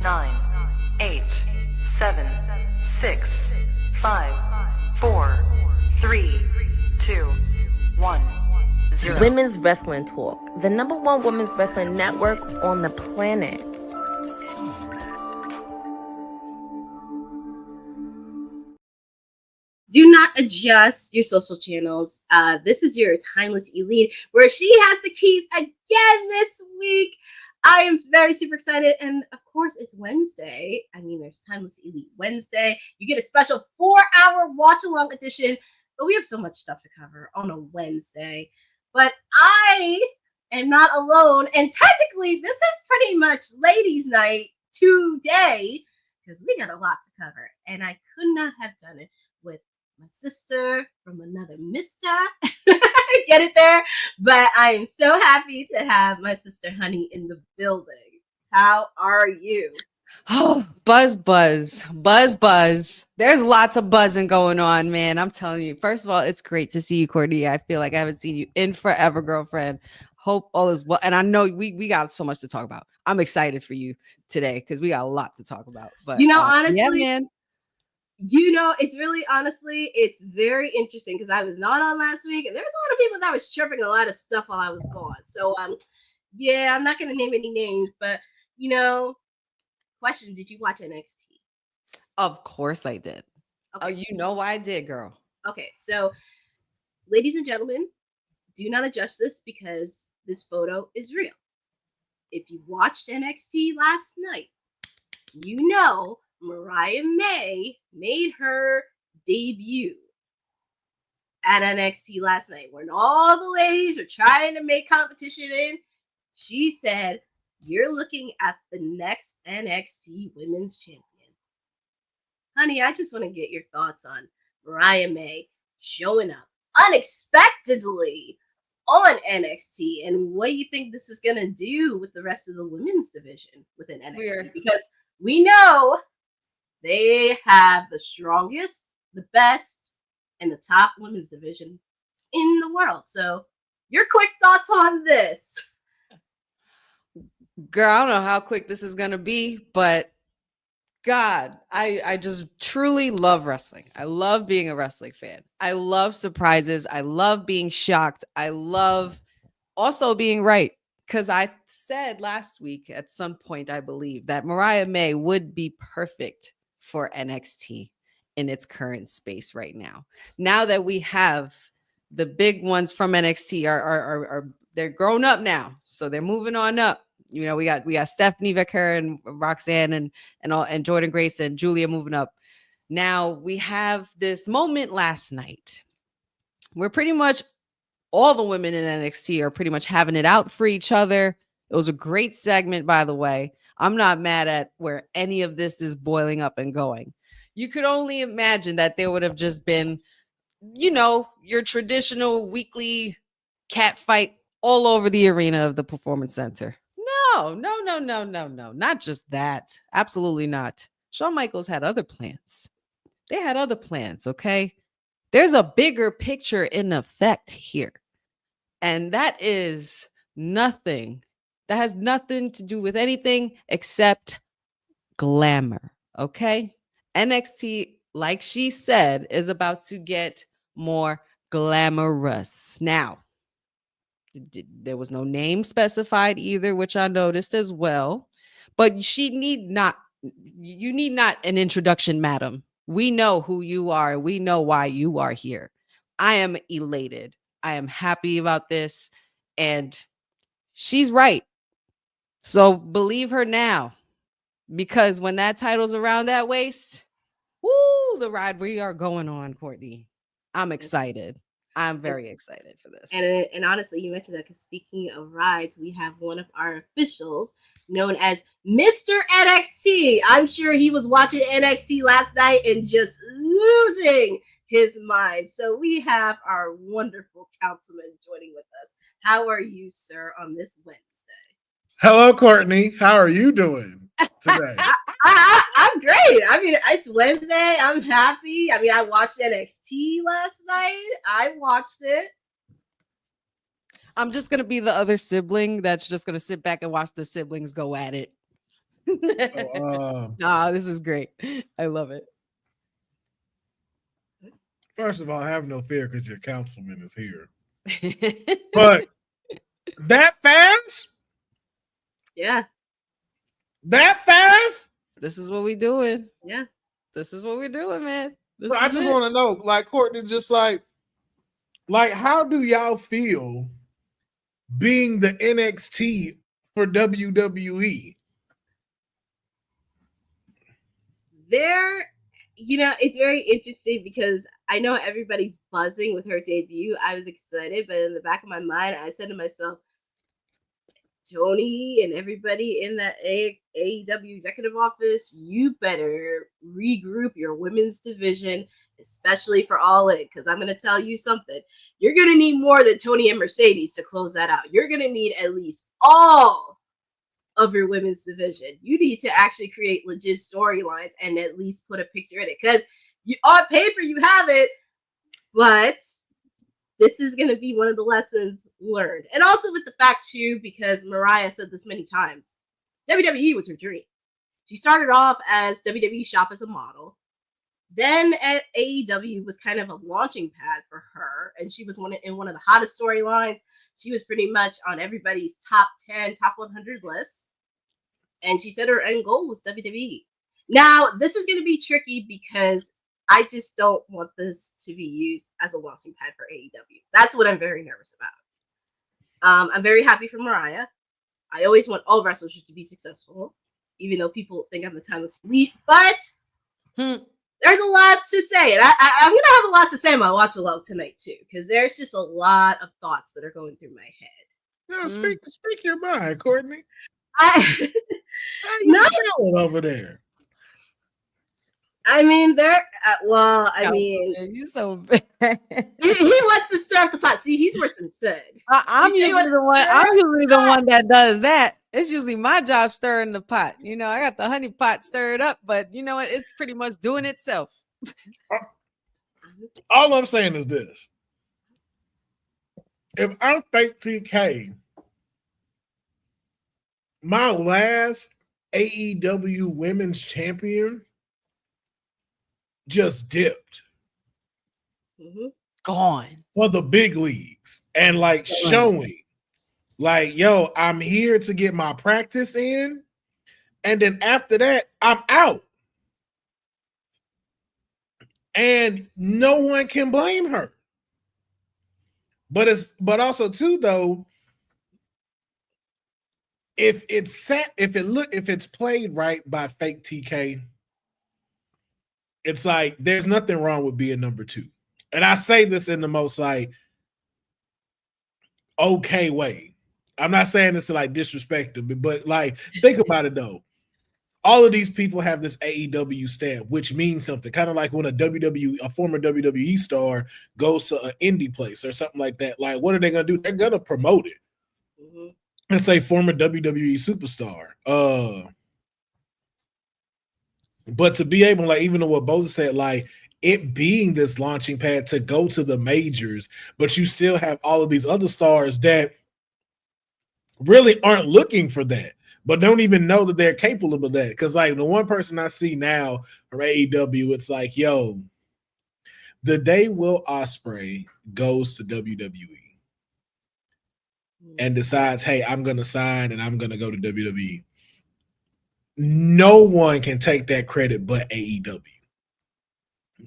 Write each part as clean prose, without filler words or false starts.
9, 8, 7, 6, 5, 4, 3, 2, 1, 0. Women's Wrestling Talk, the #1 women's wrestling network on the planet. Do not adjust your social channels. This is your timeless elite, where she has the keys again this week. I am very super excited, and of course, it's Wednesday. I mean, there's Timeless Elite Wednesday. You get a special 4-hour watch-along edition, but we have so much stuff to cover on a Wednesday. But I am not alone, and technically, this is pretty much ladies' night today, because we got a lot to cover, and I could not have done it with my sister from another mister. Get it there? But I am so happy to have my sister Honey in the building. How are you? Oh, buzz. There's lots of buzzing going on, man. I'm telling you. First of all, it's great to see you, Courtney. I feel like I haven't seen you in forever, girlfriend. Hope all is well. And I know we got so much to talk about. I'm excited for you today because we got a lot to talk about. But honestly, yeah, man. It's very interesting because I was not on last week, and there was a lot of people that was chirping a lot of stuff while I was gone. So, yeah, I'm not going to name any names, but, question, did you watch NXT? Of course I did. Okay. Oh, you know why I did, girl. Okay, so, ladies and gentlemen, do not adjust this because this photo is real. If you watched NXT last night, you know Mariah May made her debut at NXT last night when all the ladies were trying to make competition in. She said, "You're looking at the next NXT Women's Champion." Honey, I just want to get your thoughts on Mariah May showing up unexpectedly on NXT, and what do you think this is going to do with the rest of the women's division within NXT? Because we know they have the strongest, the best, and the top women's division in the world. So, your quick thoughts on this? Girl, I don't know how quick this is going to be, but God, I just truly love wrestling. I love being a wrestling fan. I love surprises. I love being shocked. I love also being right. Because I said last week at some point, I believe, that Mariah May would be perfect for NXT in its current space right now. Now that we have the big ones from NXT are they're grown up now, so they're moving on up. We got Stephanie Becker and Roxanne and Jordan Grace and Julia moving up. Now we have this moment last night where pretty much all the women in NXT are pretty much having it out for each other. It was a great segment, by the way. I'm not mad at where any of this is boiling up and going. You could only imagine that there would have just been, your traditional weekly cat fight all over the arena of the Performance Center. No. Not just that. Absolutely not. Shawn Michaels had other plans. They had other plans, okay? There's a bigger picture in effect here. And that is nothing. That has nothing to do with anything except glamour, okay? NXT, like she said, is about to get more glamorous. Now, there was no name specified either, which I noticed as well. But you need not an introduction, madam. We know who you are. We know why you are here. I am elated. I am happy about this. And she's right. So believe her now. Because when that title's around that waist, woo, the ride we are going on, Courtney. I'm excited. I'm very excited for this. And honestly, you mentioned that because speaking of rides, we have one of our officials known as Mr. NXT. I'm sure he was watching NXT last night and just losing his mind. So we have our wonderful councilman joining with us. How are you, sir, on this Wednesday? Hello, Courtney. How are you doing today? I'm great. I mean, it's Wednesday. I'm happy. I mean, I watched NXT last night. I watched it. I'm just going to be the other sibling that's just going to sit back and watch the siblings go at it. Nah, this is great. I love it. First of all, have no fear because your councilman is here. But that fast? Yeah. That fast? This is what we doing. Yeah. This is what we're doing, man. So I just want to know, like, Courtney, just like, how do y'all feel being the NXT for WWE? It's very interesting because I know everybody's buzzing with her debut. I was excited, but in the back of my mind, I said to myself, Tony and everybody in that AEW executive office, you better regroup your women's division, especially for All In, because I'm going to tell you something. You're going to need more than Tony and Mercedes to close that out. You're going to need at least all of your women's division. You need to actually create legit storylines and at least put a picture in it, because on paper you have it, but this is going to be one of the lessons learned. And also with the fact too, because Mariah said this many times, WWE was her dream. She started off as WWE Shop as a model. Then at AEW was kind of a launching pad for her, and she was in one of the hottest storylines. She was pretty much on everybody's top 10, top 100 lists. And she said her end goal was WWE. Now, this is going to be tricky because I just don't want this to be used as a launching pad for AEW. That's what I'm very nervous about. I'm very happy for Mariah. I always want all wrestlers to be successful, even though people think I'm the timeless elite. But there's a lot to say. And I'm going to have a lot to say about Watch Alone tonight, too, because there's just a lot of thoughts that are going through my head. No, speak your mind, Courtney. No, over there. I mean, you're so bad. he wants to stir up the pot. See, he's worse than Sid. I'm usually the one that does that. It's usually my job stirring the pot. I got the honey pot stirred up, but you know what? It's pretty much doing itself. All I'm saying is this. If I'm fake TK, my last AEW women's champion just dipped. Gone. For the big leagues and showing yo, I'm here to get my practice in. And then after that, I'm out. And no one can blame her. But also too, though, if it's played right by fake TK, it's like there's nothing wrong with being number 2. And I say this in the most okay way. I'm not saying this to disrespect them, but think about it though. All of these people have this AEW stamp, which means something. Kind of like when a former WWE star goes to an indie place or something like that. Like, what are they gonna do? They're gonna promote it. And say former WWE superstar. But to be able, even to what Boza said, it being this launching pad to go to the majors, but you still have all of these other stars that really aren't looking for that, but don't even know that they're capable of that. Because the one person I see now from AEW, it's yo, the day Will Ospreay goes to WWE and decides, hey, I'm going to sign and I'm going to go to WWE, no one can take that credit but AEW.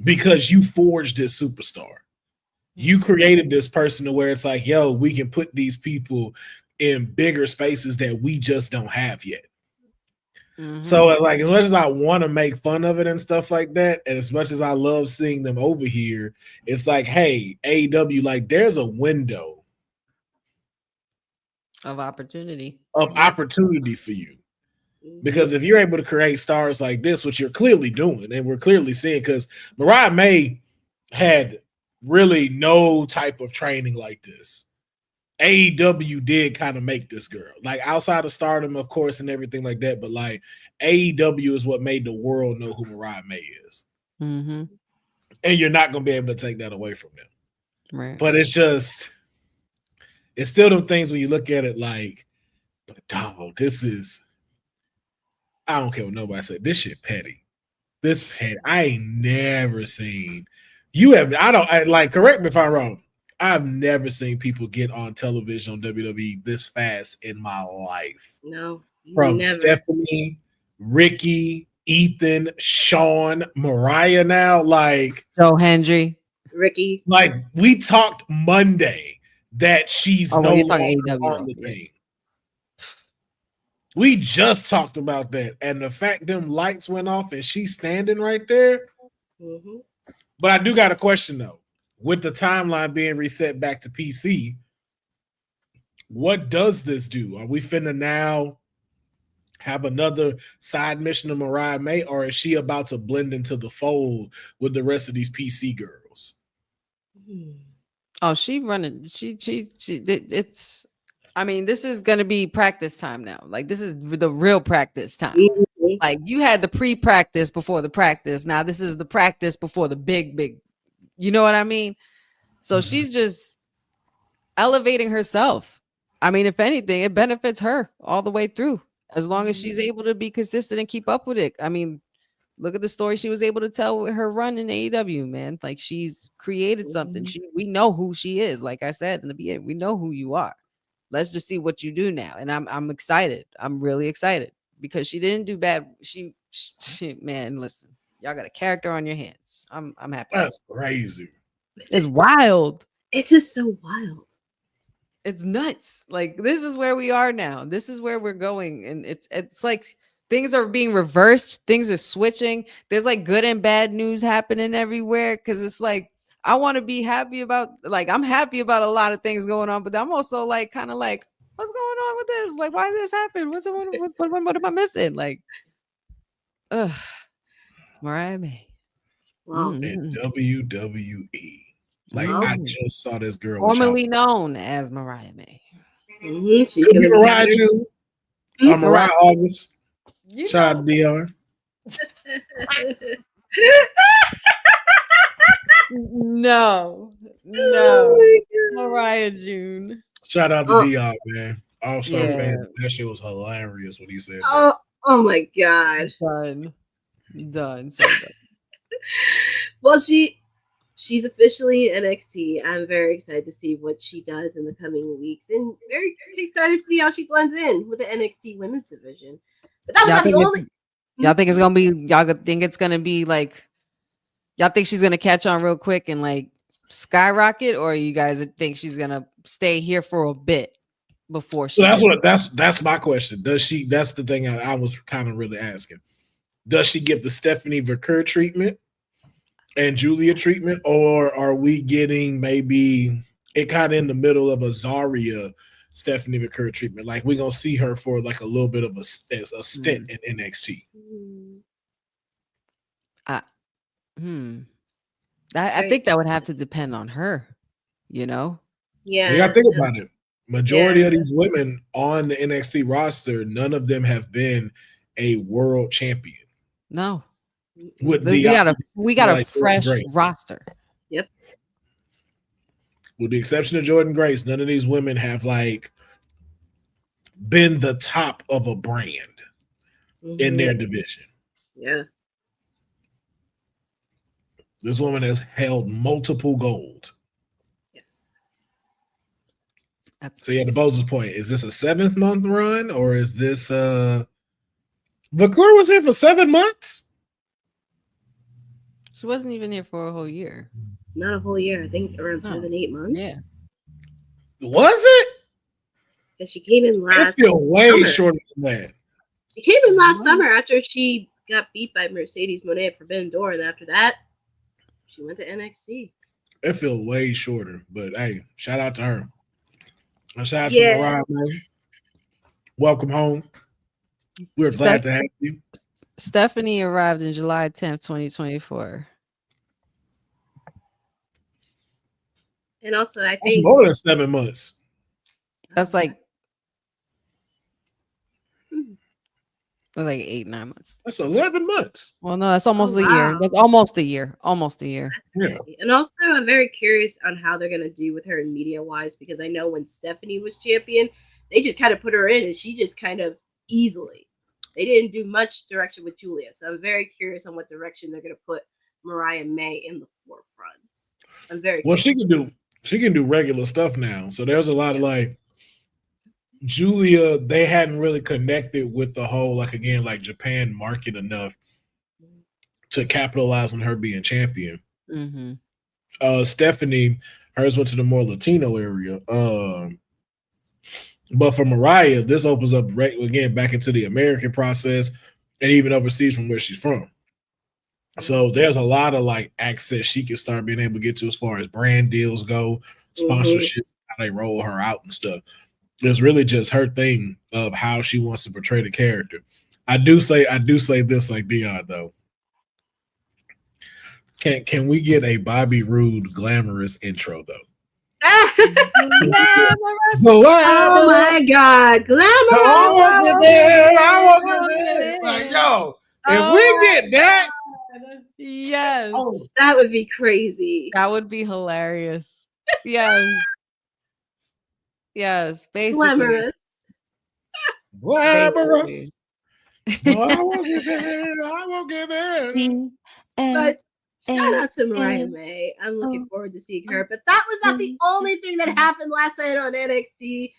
Because you forged this superstar. You created this person to where it's yo, we can put these people in bigger spaces that we just don't have yet. So as much as I want to make fun of it and stuff like that, and as much as I love seeing them over here, it's hey, AEW, there's a window of opportunity for you. Because if you're able to create stars like this, which you're clearly doing, and we're clearly seeing, because Mariah May had really no type of training like this. AEW did kind of make this girl, outside of Stardom, of course, and everything like that. But AEW is what made the world know who Mariah May is. And you're not going to be able to take that away from them. Right. But it's still them things when you look at it but dog, this is I don't care what nobody said. This shit petty. This petty. I ain't never seen. You have. I don't. Like. Correct me if I'm wrong. I've never seen people get on television on WWE this fast in my life. No, From never. Stephanie, Ricky, Ethan, Sean, Mariah. Now, like Joe Hendry. Ricky. Like we talked Monday that she's Oh, no well, you're longer talking AEW, on the yeah. thing. We just talked about that, and the fact them lights went off and she's standing right there. Mm-hmm. But I do got a question though. With the timeline being reset back to PC, what does this do? Are we finna now have another side mission of Mariah May, or is she about to blend into the fold with the rest of these PC girls? Oh, she running. It's. I mean, this is gonna be practice time now. Like this is the real practice time. Mm-hmm. Like you had the pre-practice before the practice. Now this is the practice before the big. You know what I mean? So she's just elevating herself. I mean, if anything, it benefits her all the way through, as long as she's able to be consistent and keep up with it. I mean, look at the story she was able to tell with her run in AEW, man. Like she's created something. We know who she is. Like I said in the beginning, we know who you are. Let's just see what you do now. And I'm excited. I'm really excited because she didn't do bad. She man, listen, y'all got a character on your hands. I'm happy. That's crazy. It's wild. It's just so wild. It's nuts. Like this is where we are now. This is where we're going. And it's like things are being reversed. Things are switching. There's like good and bad news happening everywhere. Cause it's like, I want to be happy about, like, I'm happy about a lot of things going on, but I'm also like, kind of like, what's going on with this? Like, why did this happen? What am I missing? Like, Mariah May. Well, In WWE. Like, Well, I just saw this girl. with Formerly y'all. known as Mariah May. she's Could gonna be be Mariah better. June. Mariah August. Shout out to DR. No, Oh Mariah June. Shout out to DR, man. All-Star Yeah. fan. That shit was hilarious when he said that. Oh my god. Done. So done. Well, she's officially in NXT. I'm very excited to see what she does in the coming weeks, and very excited to see how she blends in with the NXT Women's Division. But that was not the only. Y'all think it's gonna be? Y'all think it's gonna be like? Y'all think she's gonna catch on real quick and like skyrocket, or you guys think she's gonna stay here for a bit before she? So that's my question. Does she? That's the thing I was kind of really asking. Does she get the Stephanie Vercur treatment and Julia treatment, or are we getting maybe it kind of in the middle of a Zarya Stephanie Vercur treatment? Like we're gonna see her for like a little bit of a stint in NXT. I think that would have to depend on her. You know. Yeah. You gotta think about it. Majority of these women on the NXT roster, none of them have been a world champion. No. We got a like fresh Jordan Grace. roster. Yep. With the exception of Jordan Grace, none of these women have like been the top of a brand in their division. Yeah. This woman has held multiple gold. Yes. So yeah, to Bose's point, is this a 7th month run or is this Vercur was here for 7 months? She wasn't even here for a whole year. Not a whole year. I think around 7-8 months. Yeah. Was it? Because she came in I last. feel way summer. shorter than that. She came in last summer after she got beat by Mercedes Moné at Forbidden Door, and after that, she went to NXT. It feels way shorter, but hey, shout out to her. And shout out to Mariah, man. Welcome home. We're glad to have you. Stephanie arrived in July 10th, 2024. And also, I That's think more than 7 months. That's like 8-9 months. That's 11 months. Well, no, that's almost a year. wow. That's almost a year. Almost a year. that's crazy. And also, I'm very curious on how they're going to do with her in media-wise, because I know when Stephanie was champion, they just kind of put her in, and she just kind of easily. they didn't do much direction with Julia. So I'm very curious on what direction they're going to put Mariah May in the forefront. I'm very Well, curious. she can do regular stuff now. So there's a lot of like Julia, they hadn't really connected with the whole, like again, like Japan market enough to capitalize on her being champion. Stephanie, hers went to the more Latino area. But for Mariah, this opens up again back into the American process and even overseas from where she's from. So there's a lot of like access she can start being able to get to as far as brand deals go, sponsorship, how they roll her out and stuff. It's really just her thing of how she wants to portray the character. I do say this like Dion though. Can we get a Bobby Roode glamorous intro though? Oh my God, glamorous! I won't get there. Like, yo, if we get that, yes, that would be crazy. That would be hilarious. Yes, yes, basically glamorous. Glamorous. No, I won't give in. But shout out to Mariah May. I'm looking forward to seeing her. But that was not the only thing that happened last night on NXT.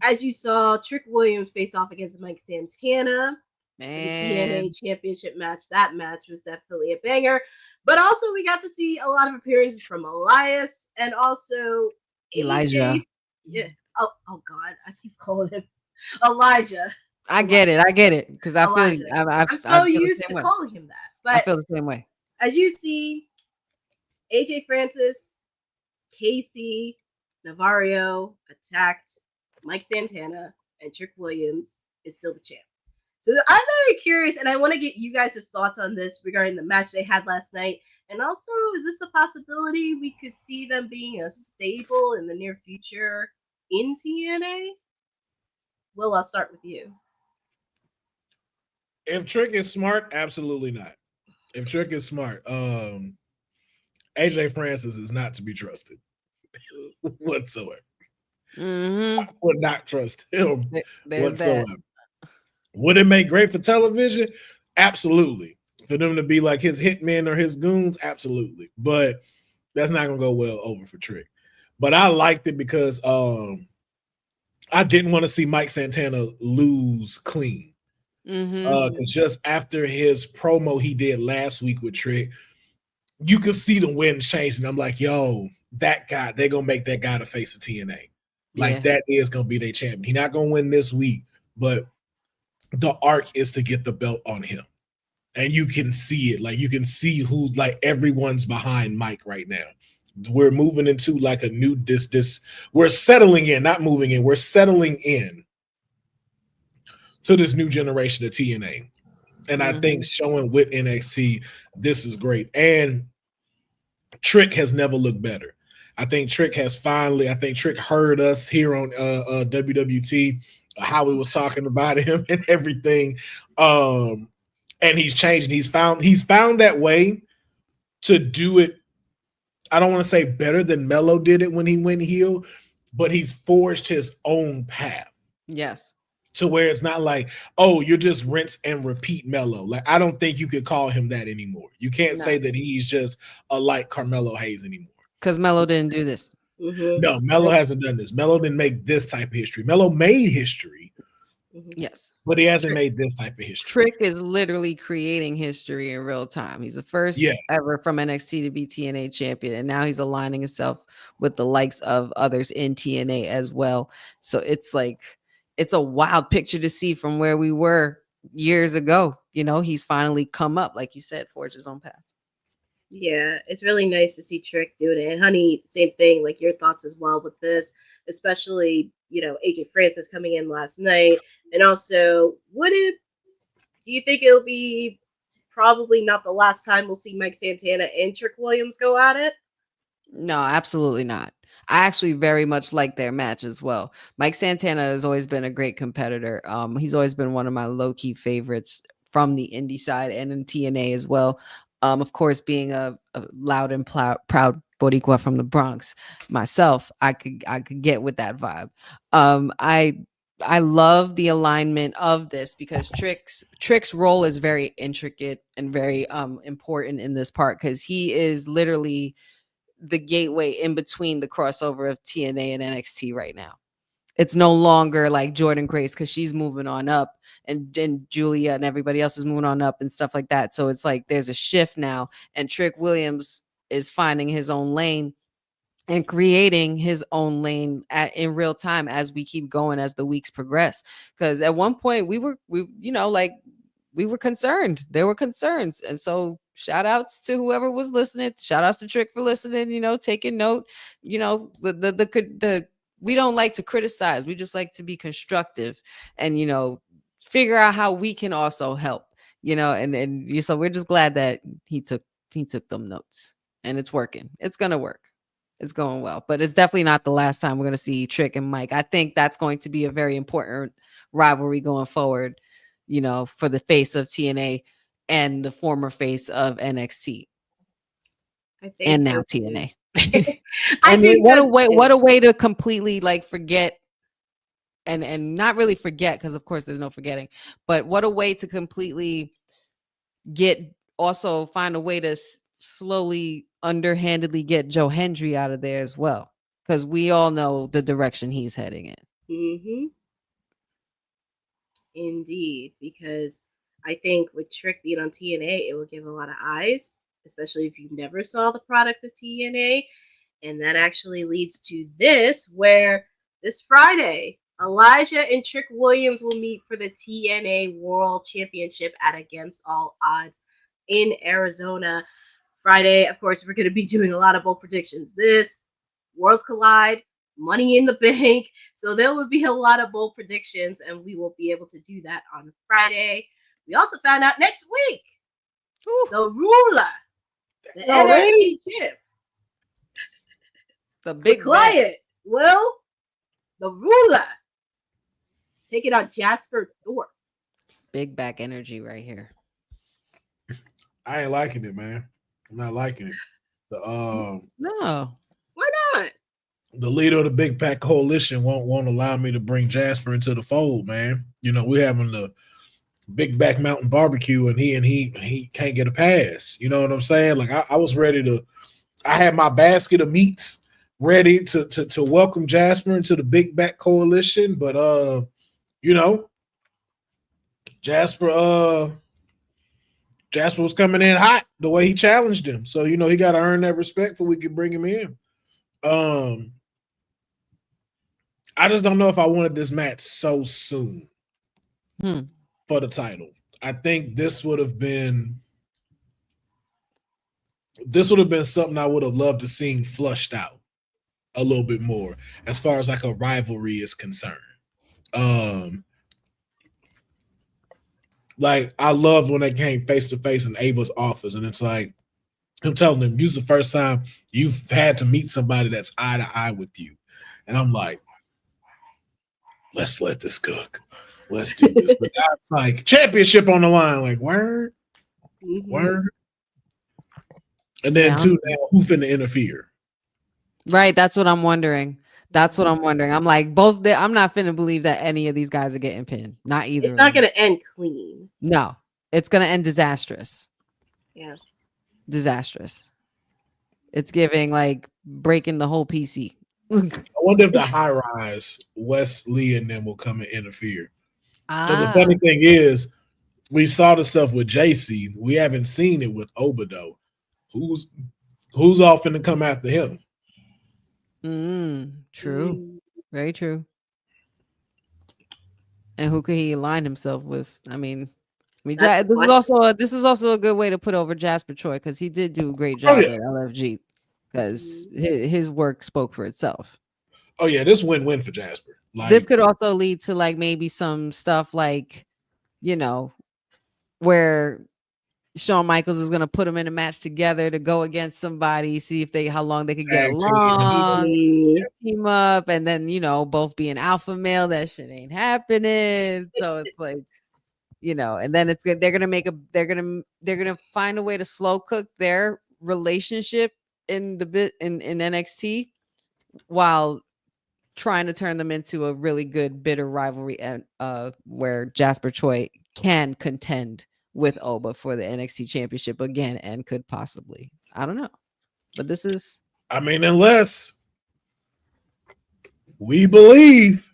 As you saw, Trick Williams face off against Mike Santana. Man. The TNA Championship match. That match was definitely a banger. But also, we got to see a lot of appearances from Elias and also Elijah. Yeah. Oh God, I keep calling him Elijah. I get it because I feel I'm so used to calling him that. But I feel the same way. As you see, AJ Francis, Casey, Navarro attacked Mike Santana, and Trick Williams is still the champ. So I'm very curious, and I want to get you guys' thoughts on this regarding the match they had last night. And also, is this a possibility we could see them being a stable in the near future in TNA? Will, I'll start with you. If Trick is smart, absolutely not. If Trick is smart, AJ Francis is not to be trusted whatsoever. I would not trust him whatsoever. That. Would it make great for television? Absolutely. For them to be like his hitmen or his goons? Absolutely. But that's not going to go well over for Trick. But I liked it because I didn't want to see Mike Santana lose clean. Because just after his promo he did last week with Trick, you could see the winds changing. I'm like, yo, that guy, they're gonna make that guy the face of TNA. Like that is gonna be their champion. He's not gonna win this week, but the arc is to get the belt on him. And you can see it. Like you can see who, like everyone's behind Mike right now. We're moving into like a new we're settling in, not moving in, we're settling in to this new generation of TNA. And I think showing with NXT, this is great. And Trick has never looked better. I think Trick heard us here on WWT, how we was talking about him and everything. And he's changed. He's found that way to do it. I don't want to say better than Melo did it when he went heel, but he's forged his own path. Yes. To where it's not like, oh, you're just rinse and repeat Melo. Like, I don't think you could call him that anymore. You can't say that he's just a like Carmelo Hayes anymore. Because Melo didn't do this. No, Melo hasn't done this. Melo didn't make this type of history. Melo made history. Yes. But he hasn't made this type of history. Trick is literally creating history in real time. He's the first ever from NXT to be TNA champion. And now he's aligning himself with the likes of others in TNA as well. So it's like, it's a wild picture to see from where we were years ago. You know, he's finally come up, like you said, forged his own path. Yeah, it's really nice to see Trick doing it. And Honey, same thing, like your thoughts as well with this, especially, you know, AJ Francis coming in last night. And also, do you think it'll be probably not the last time we'll see Mike Santana and Trick Williams go at it? No, absolutely not. I actually very much like their match as well. Mike Santana has always been a great competitor. He's always been one of my low-key favorites from the indie side and in TNA as well. Of course, being a loud and proud Boricua from the Bronx myself, I could get with that vibe. I I love the alignment of this because Trick's role is very intricate and very important in this part because he is literally the gateway in between the crossover of TNA and NXT right now. It's no longer like Jordan Grace because she's moving on up and Julia and everybody else is moving on up and stuff like that. So it's like there's a shift now, and Trick Williams is finding his own lane and creating his own lane in real time as we keep going as the weeks progress. Because at one point we were concerned. There were concerns, and so shout outs to whoever was listening. Shout outs to Trick for listening. Taking note. The we don't like to criticize. We just like to be constructive and figure out how we can also help. So we're just glad that he took them notes, and it's working. It's gonna work. It's going well, but it's definitely not the last time we're going to see Trick and Mike. I think that's going to be a very important rivalry going forward, for the face of TNA and the former face of NXT. I think and so now too. TNA. I And think what so a way, too. what a way to completely like forget and not really forget, because of course there's no forgetting, but what a way to completely find a way to slowly underhandedly get Joe Hendry out of there as well, because we all know the direction he's heading in. Mm-hmm. Indeed, because I think with Trick being on TNA, it will give a lot of eyes, especially if you never saw the product of TNA. And that actually leads to this, where this Friday, Elijah and Trick Williams will meet for the TNA World Championship at Against All Odds in Arizona. Friday, of course, we're going to be doing a lot of bold predictions. This, Worlds Collide, Money in the Bank. So there will be a lot of bold predictions, and we will be able to do that on Friday. We also found out next week, the ruler, the NXT champ, The big client, the ruler, taking out Jasper Thorpe. big back energy right here. I ain't liking it, man. I'm not liking it. No. Why not? The leader of the Big Pack Coalition won't allow me to bring Jasper into the fold, man. We're having the Big Back Mountain Barbecue, and he can't get a pass. You know what I'm saying? Like I was ready to. I had my basket of meats ready to welcome Jasper into the Big Back Coalition, but Jasper was coming in hot the way he challenged him. So, he got to earn that respect before we could bring him in. I just don't know if I wanted this match so soon for the title. I think this would have been something I would have loved to see flushed out a little bit more as far as like a rivalry is concerned. Like I loved when they came face to face in Ava's office, and it's like I'm telling them, "This is the first time you've had to meet somebody that's eye to eye with you," and I'm like, "Let's let this cook. Let's do this." But now it's like championship on the line, like word, word, and then now who finna interfere? Right, that's what I'm wondering. I'm like, I'm not finna believe that any of these guys are getting pinned. Not either. It's not gonna end clean. No, it's gonna end disastrous. Yeah, disastrous. It's giving like breaking the whole PC. I wonder if the high rise Wes Lee and them will come and interfere. Because the funny thing is, we saw the stuff with JC. We haven't seen it with Obado. Who's all finna come after him? True. Very true. And who could he align himself with? This is also a good way to put over Jasper Troy, because he did do a great job at LFG, because his work spoke for itself. Oh yeah, this win-win for Jasper. Like, this could also lead to like maybe some stuff like, where Shawn Michaels is going to put them in a match together to go against somebody, see if how long they could get along, team up, and then, both be an alpha male. That shit ain't happening. So it's like, and then it's good. They're going to find a way to slow cook their relationship in NXT while trying to turn them into a really good bitter rivalry, and where Jasper Choi can contend with Oba for the NXT championship again and could possibly, I don't know, but this is, I mean, unless we believe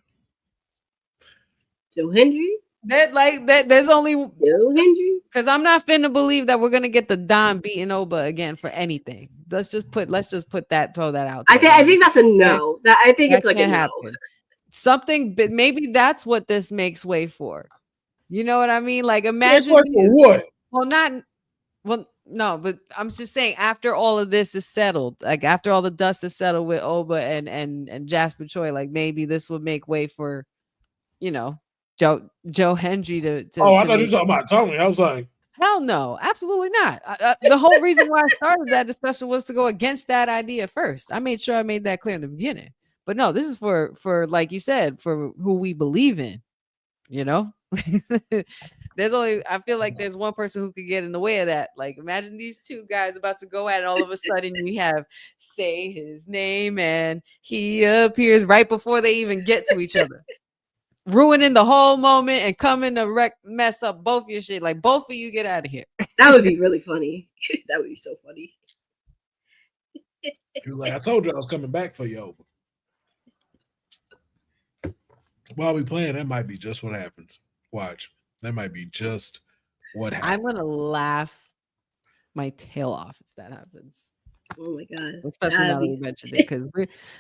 Joe Hendry. there's only, Joe Hendry. because I'm not finna believe that we're gonna get the Don beating Oba again for anything. Let's just put that, throw that out there. I think that's a no. I think That it's like a can't no. happen. Something, but maybe that's what this makes way for. You know what I mean? Like, that's imagine like for what? Well, no, but I'm just saying, after all of this is settled, like after all the dust is settled with Oba and Jasper Choi, like maybe this would make way for, you know, Joe Hendry to Oh, I to thought you make. were talking about Tony. I was like, Hell no, absolutely not. The whole reason why I started that discussion was to go against that idea first. I made sure I made that clear in the beginning. But no, this is for like you said, for who we believe in. You know, I feel like there's one person who could get in the way of that. Like, imagine these two guys about to go at it. All of a sudden, you have say his name and he appears right before they even get to each other, ruining the whole moment and coming to mess up both your shit. Like, both of you get out of here. That would be really funny. That would be so funny. he was like, I told you I was coming back for you. While we playing, that might be just what happens. Watch. That might be just what happens. I'm gonna laugh my tail off if that happens. Oh my god! Especially now that we mentioned it, because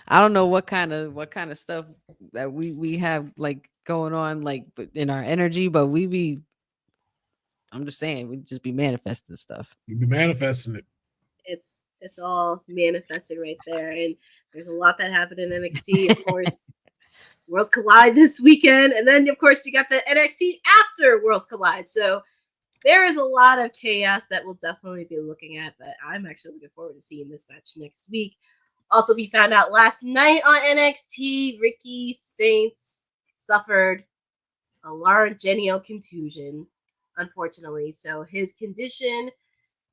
I don't know what kind of stuff that we have like going on, like in our energy, but I'm just saying, we just be manifesting stuff. You be manifesting it. It's all manifested right there, and there's a lot that happened in NXT. Of course, Worlds Collide this weekend, and then of course you got the NXT after Worlds Collide. So there is a lot of chaos that we'll definitely be looking at, but I'm actually looking forward to seeing this match next week. Also, we found out last night on NXT, Ricky Saints suffered a laryngeal contusion, unfortunately. So his condition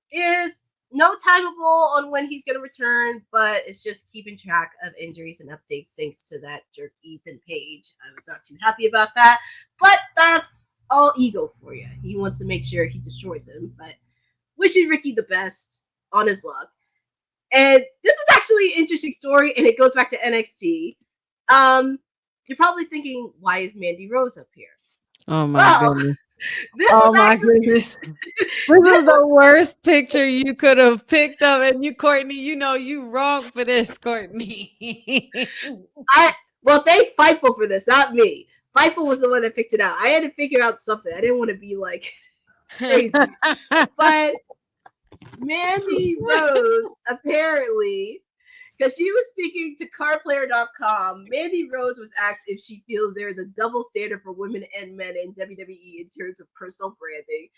is no timeable on when he's going to return, but it's just keeping track of injuries and updates thanks to that jerk Ethan Page. I was not too happy about that, but that's all ego for you. He wants to make sure he destroys him, but wishing Ricky the best on his luck. And this is actually an interesting story, and it goes back to NXT. You're probably thinking, why is Mandy Rose up here? Oh my goodness. Goodness. This is the worst picture you could have picked up, and you, Courtney, you know you wrong for this, Courtney. Thank Fightful for this, not me. Fightful was the one that picked it out. I had to figure out something. I didn't want to be like crazy. But Mandy Rose, apparently, because she was speaking to cardplayer.com, Mandy Rose was asked if she feels there is a double standard for women and men in WWE in terms of personal branding.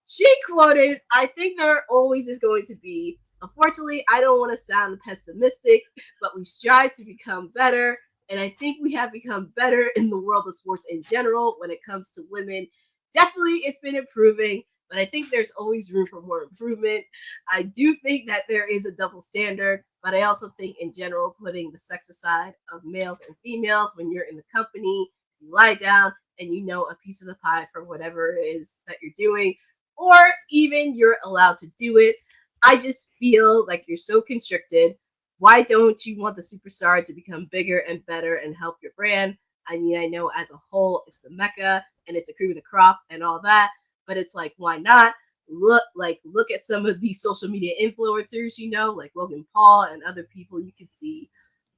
She quoted, "I think there always is going to be. Unfortunately, I don't want to sound pessimistic, but we strive to become better. And I think we have become better in the world of sports in general when it comes to women. Definitely, it's been improving, but I think there's always room for more improvement. I do think that there is a double standard, but I also think in general, putting the sex aside of males and females, when you're in the company, you lie down and you know a piece of the pie for whatever it is that you're doing, or even you're allowed to do it. I just feel like you're so constricted. Why don't you want the superstar to become bigger and better and help your brand? I mean, I know as a whole, it's a mecca and it's the cream of the crop and all that, but it's like, why not? Look at some of these social media influencers, like Logan Paul and other people you can see.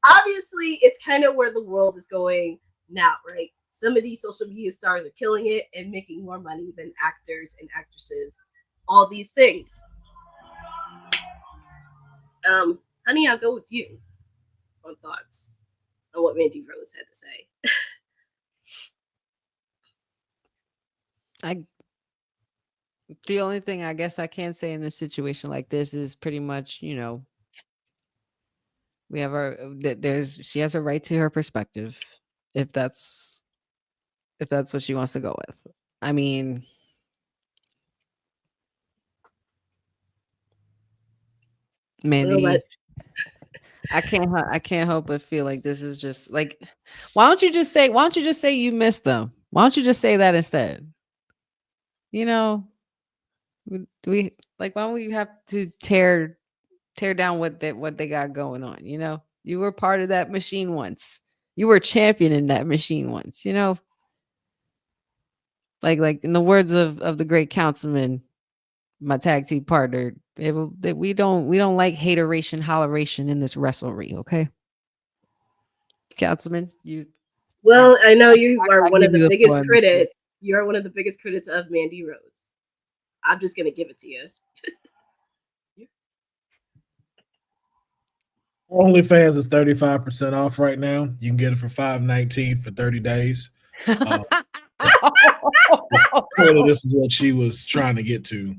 Obviously, it's kind of where the world is going now, right? Some of these social media stars are killing it and making more money than actors and actresses, all these things. Honey, I'll go with you on thoughts on what Mandy Rose had to say. The only thing I guess I can say in this situation like this is pretty much, we have she has a right to her perspective if that's what she wants to go with. I mean, Mandy, I can't help but feel like this is just like, why don't you just say you miss them? Why don't you just say that instead? You know, we like, why don't we have to tear down what they got going on? You know, you were part of that machine once. You were a champion in that machine once. You know, like in the words of the great councilman, my tag team partner, we don't like hateration, holleration in this wrestlery. Okay, councilman, Well, I know you are I one of give the you the biggest floor. critics. You are one of the biggest critics of Mandy Rose. I'm just gonna give it to you. OnlyFans is 35% off right now. You can get it for $5.19 for 30 days. Clearly, this is what she was trying to get to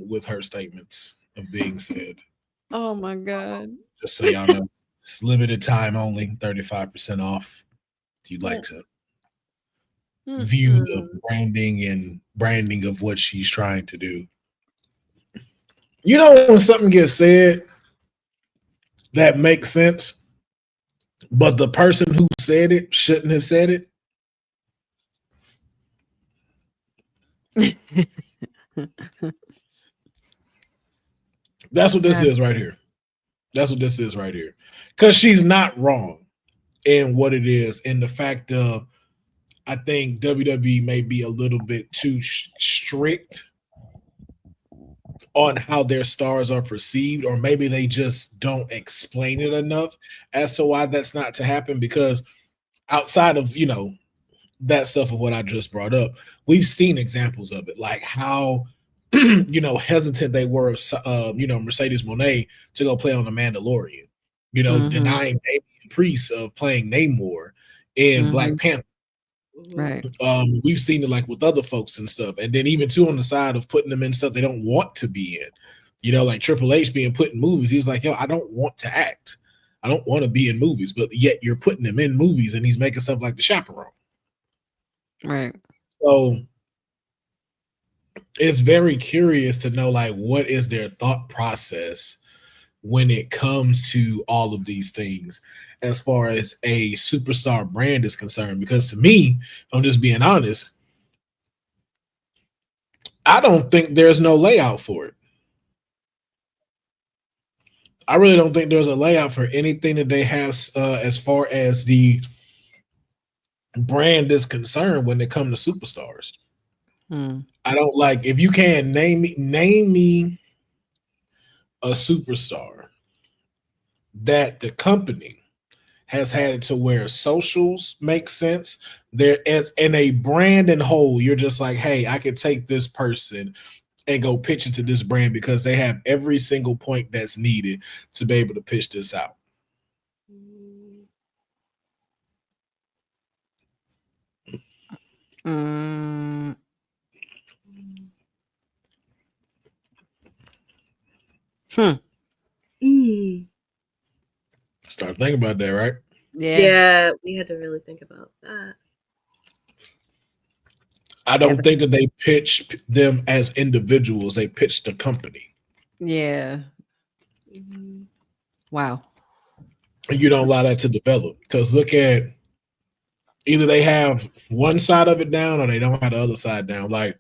with her statements of being said. Oh my god. Just so y'all know, it's limited time only, 35% off. If you'd like to view the branding of what she's trying to do. You know, when something gets said that makes sense, but the person who said it shouldn't have said it. That's what this is right here. That's what this is right here. Because she's not wrong in what it is, in the fact of, I think WWE may be a little bit too strict on how their stars are perceived, or maybe they just don't explain it enough as to why that's not to happen. Because outside of, you know, that stuff of what I just brought up, we've seen examples of it, like how you know, hesitant they were, you know, Mercedes Moné to go play on The Mandalorian, you know, denying Damian Priest of playing Namor in Black Panther. Right. We've seen it like with other folks and stuff, and then even too on the side of putting them in stuff they don't want to be in, you know, like Triple H being put in movies. He was like, yo, I don't want to act, I don't want to be in movies, but yet you're putting him in movies, and he's making stuff like The Chaperone. Right. So it's very curious to know, like, what is their thought process when it comes to all of these things as far as a superstar brand is concerned. Because to me, I'm just being honest, I don't think there's no layout for it. I really don't think there's a layout for anything that they have as far as the brand is concerned when it comes to superstars. I don't, like, if you can name me a superstar that the company has had it to where socials make sense there, as in a brand and whole, you're just like, hey, I could take this person and go pitch it to this brand because they have every single point that's needed to be able to pitch this out. Start thinking about that, right? Yeah, we had to really think about that. I don't think that they pitch them as individuals. They pitch the company. Yeah. Wow. And you don't allow that to develop, because look at, either they have one side of it down or they don't have the other side down. Like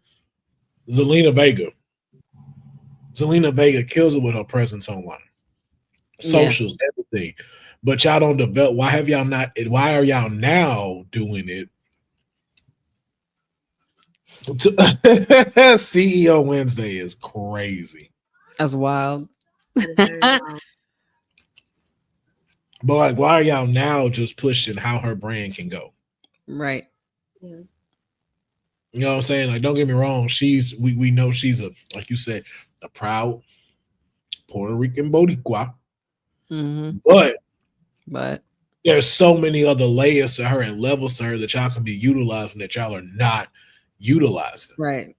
Zelina Vega. Zelina Vega kills it with her presence online, socials, everything. But y'all don't develop. Why have y'all not? Why are y'all now doing it? CEO Wednesday is crazy. That's wild. Wild. But like, why are y'all now just pushing how her brand can go? Right. Yeah. You know what I'm saying? Like, don't get me wrong. We know she's a, like you said, a proud Puerto Rican Boricua. But there's so many other layers to her and levels to her that y'all can be utilizing that y'all are not utilizing. Right.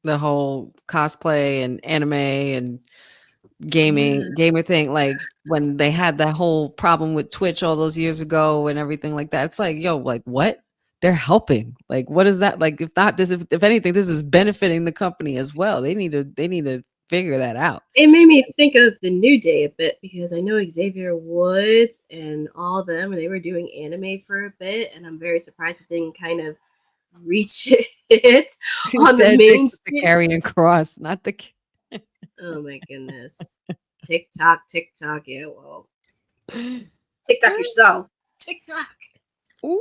The whole cosplay and anime and gamer thing, like when they had that whole problem with Twitch all those years ago and everything like that. It's like, yo, like, what? They're helping. Like, what is that? Like, if not this, if anything, this is benefiting the company as well. They need to figure that out. It made me think of the New Day a bit because I know Xavier Woods and all of them, and they were doing anime for a bit, and I'm very surprised it didn't kind of reach it on the Cedric main with the stage. carrying cross, not the. Oh my goodness. TikTok. Yeah, well, TikTok yourself. TikTok. Ooh.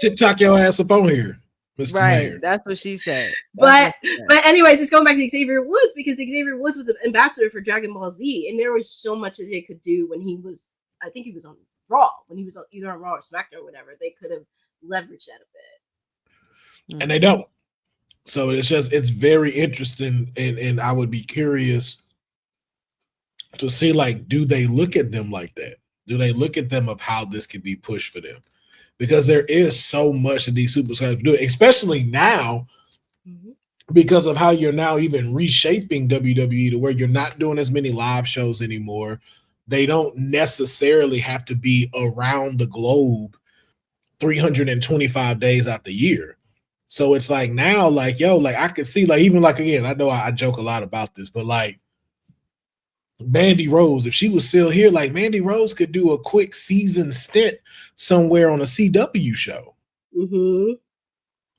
TikTok your ass up on here, Mr. Right, Mayor. that's what she said. But anyways, it's going back to Xavier Woods because Xavier Woods was an ambassador for Dragon Ball Z, and there was so much that they could do when he was. I think he was on Raw when he was either on Raw or SmackDown or whatever. They could have leveraged that a bit, and they don't. So it's very interesting, and I would be curious to see, like, do they look at them like that? Do they look at them of how this can be pushed for them? Because there is so much that these superstars do, especially now, because of how you're now even reshaping WWE to where you're not doing as many live shows anymore. They don't necessarily have to be around the globe 325 days out the year. So it's like now, like, yo, like I could see, like, even like, again, I know I joke a lot about this, but like Mandy Rose, if she was still here, like Mandy Rose could do a quick season stint somewhere on a CW show.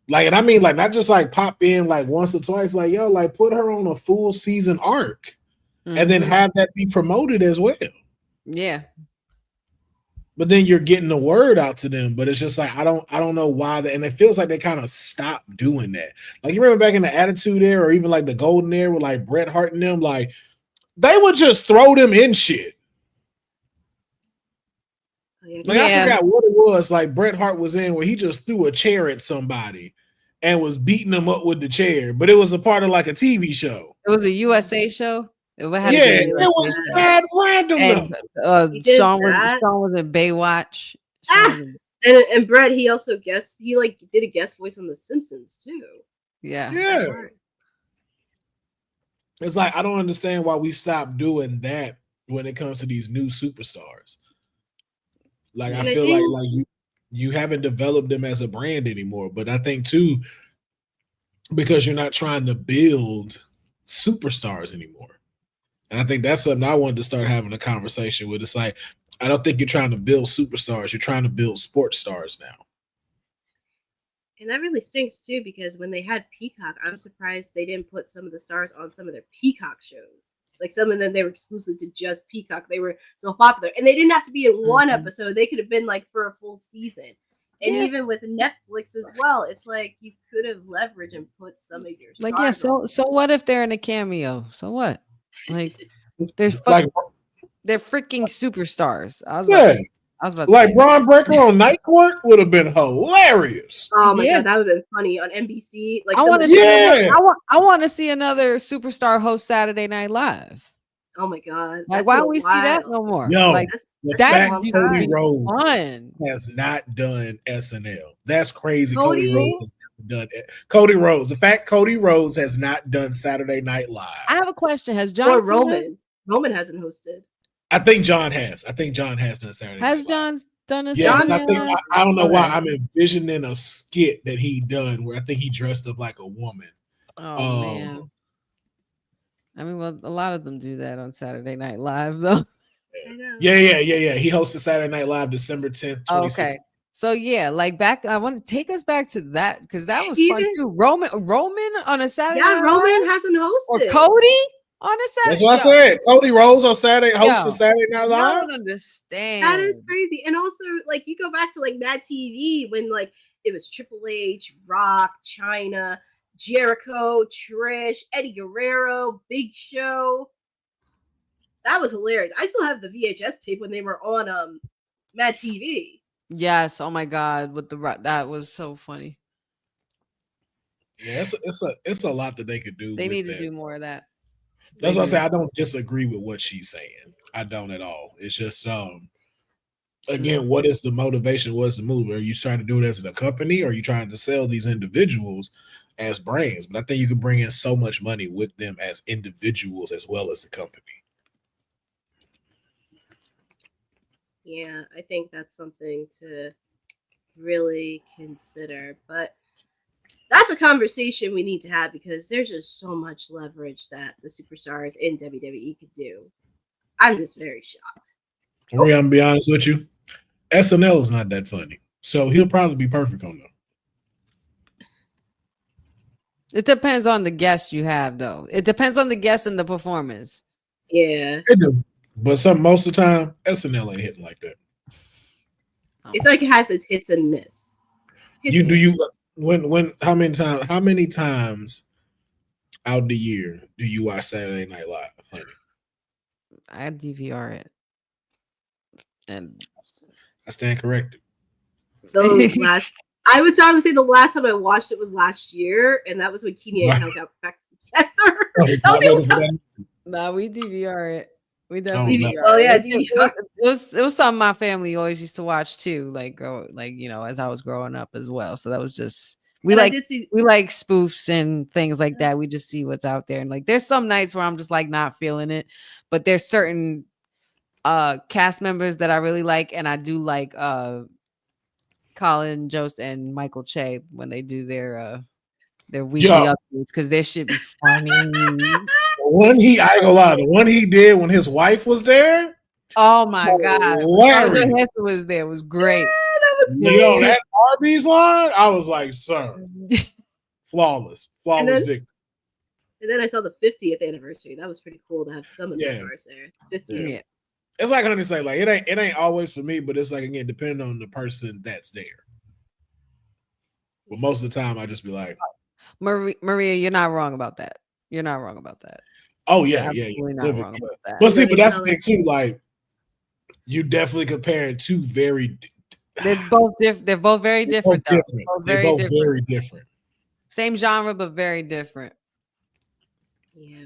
Like, and I mean, like, not just like pop in like once or twice, like, yo, like put her on a full season arc and then have that be promoted as well. Yeah. But then you're getting the word out to them, but it's just like I don't know why and it feels like they kind of stopped doing that. Like, you remember back in the Attitude Era or even like the Golden Era with like Bret Hart and them, like they would just throw them in shit. Like, I forgot what it was. Like Bret Hart was in where he just threw a chair at somebody and was beating them up with the chair, but it was a part of like a TV show. It was a USA show. It was mad random. And Sean was in Baywatch. And Bret, he also did a guest voice on The Simpsons too. Yeah. It's like I don't understand why we stopped doing that when it comes to these new superstars. Like, I feel like you haven't developed them as a brand anymore. But I think too, because you're not trying to build superstars anymore. And I think that's something I wanted to start having a conversation with. It's like, I don't think you're trying to build superstars. You're trying to build sports stars now. And that really stinks too, because when they had Peacock, I'm surprised they didn't put some of the stars on some of their Peacock shows. Like some of them, they were exclusive to just Peacock. They were so popular. And they didn't have to be in one episode. They could have been like for a full season. And even with Netflix as well, it's like you could have leveraged and put some of your stars. Like, so what if they're in a cameo? So what? Like, they're freaking superstars. I was about to like say. Braun Breaker on Night Court would have been hilarious. Oh my god, that would have been funny on NBC. Like, I want to see another superstar host Saturday Night Live. Oh my god! Like, why don't we see that no more? Yo, like, the fact Cody Rhodes has not done SNL. That's crazy. Cody Rhodes has never done it. Cody Rhodes. The fact Cody Rhodes has not done Saturday Night Live. I have a question. Has John Roman hasn't hosted? I think John has. I think John has done Saturday Night Live. Has John done a Yes, I don't know why I'm envisioning a skit that he done where I think he dressed up like a woman. Oh man. I mean, well, a lot of them do that on Saturday Night Live, though. Yeah. He hosted Saturday Night Live December 10th, 2016. Okay. So yeah, like I want to take us back to that because that was fun too. Roman on a Saturday. Yeah, Roman hasn't hosted. Or Cody on a Saturday. That's what I said. Cody Rhodes on Saturday hosted Saturday Night Live. I don't understand. That is crazy. And also, like, you go back to like Mad TV when like it was Triple H, Rock, China, Jericho, Trish, Eddie Guerrero, Big Show. That was hilarious. I still have the VHS tape when they were on Mad TV. Yes. Oh my God. With that was so funny. Yeah, it's a lot that they could do. They need to do more of that. That's why I say I don't disagree with what she's saying. I don't at all. It's just again, what is the motivation? What's the move? Are you trying to do it as a company, or are you trying to sell these individuals as brands? But I think you can bring in so much money with them as individuals as well as the company. Yeah, I think that's something to really consider. But That's a conversation we need to have because there's just so much leverage that the superstars in WWE could do. I'm just very shocked. Maria, I'm gonna be honest with you. SNL is not that funny, so he'll probably be perfect on them. It depends on the guest you have, though. It depends on the guest and the performance. Yeah. It do. But most of the time, SNL ain't hitting like that. It's like it has its hits and miss. How many times out the year do you watch Saturday Night Live, honey? I DVR it. And I stand corrected. I would say the last time I watched it was last year, and that was when Keeney and Kel got back together. No, we DVR it. We definitely DVR. Oh yeah, DVR. It was something my family always used to watch too, as I was growing up as well. So that was just we like spoofs and things like that. We just see what's out there, and like there's some nights where I'm just like not feeling it, but there's certain cast members that I really like, and I do like Colin Jost and Michael Che when they do their weekly updates because their shit be funny. I ain't gonna lie, the one he did when his wife was there. Oh my god, Hester was there. It was great. Yeah, that was great. Yo, that Arby's line, I was like, sir, flawless victory. And then I saw the 50th anniversary. That was pretty cool to have some of the stars there. 50th. Yeah. It's like honey say, like it ain't always for me, but it's like again, depending on the person that's there. But most of the time, I just be like, Maria, you're not wrong about that. You're not wrong about that. Oh yeah, You're not wrong about that. But see, but that's the thing too. Like, you definitely comparing two very. They're both different. They're both very different. They're both very different. Same genre, but very different. Yeah.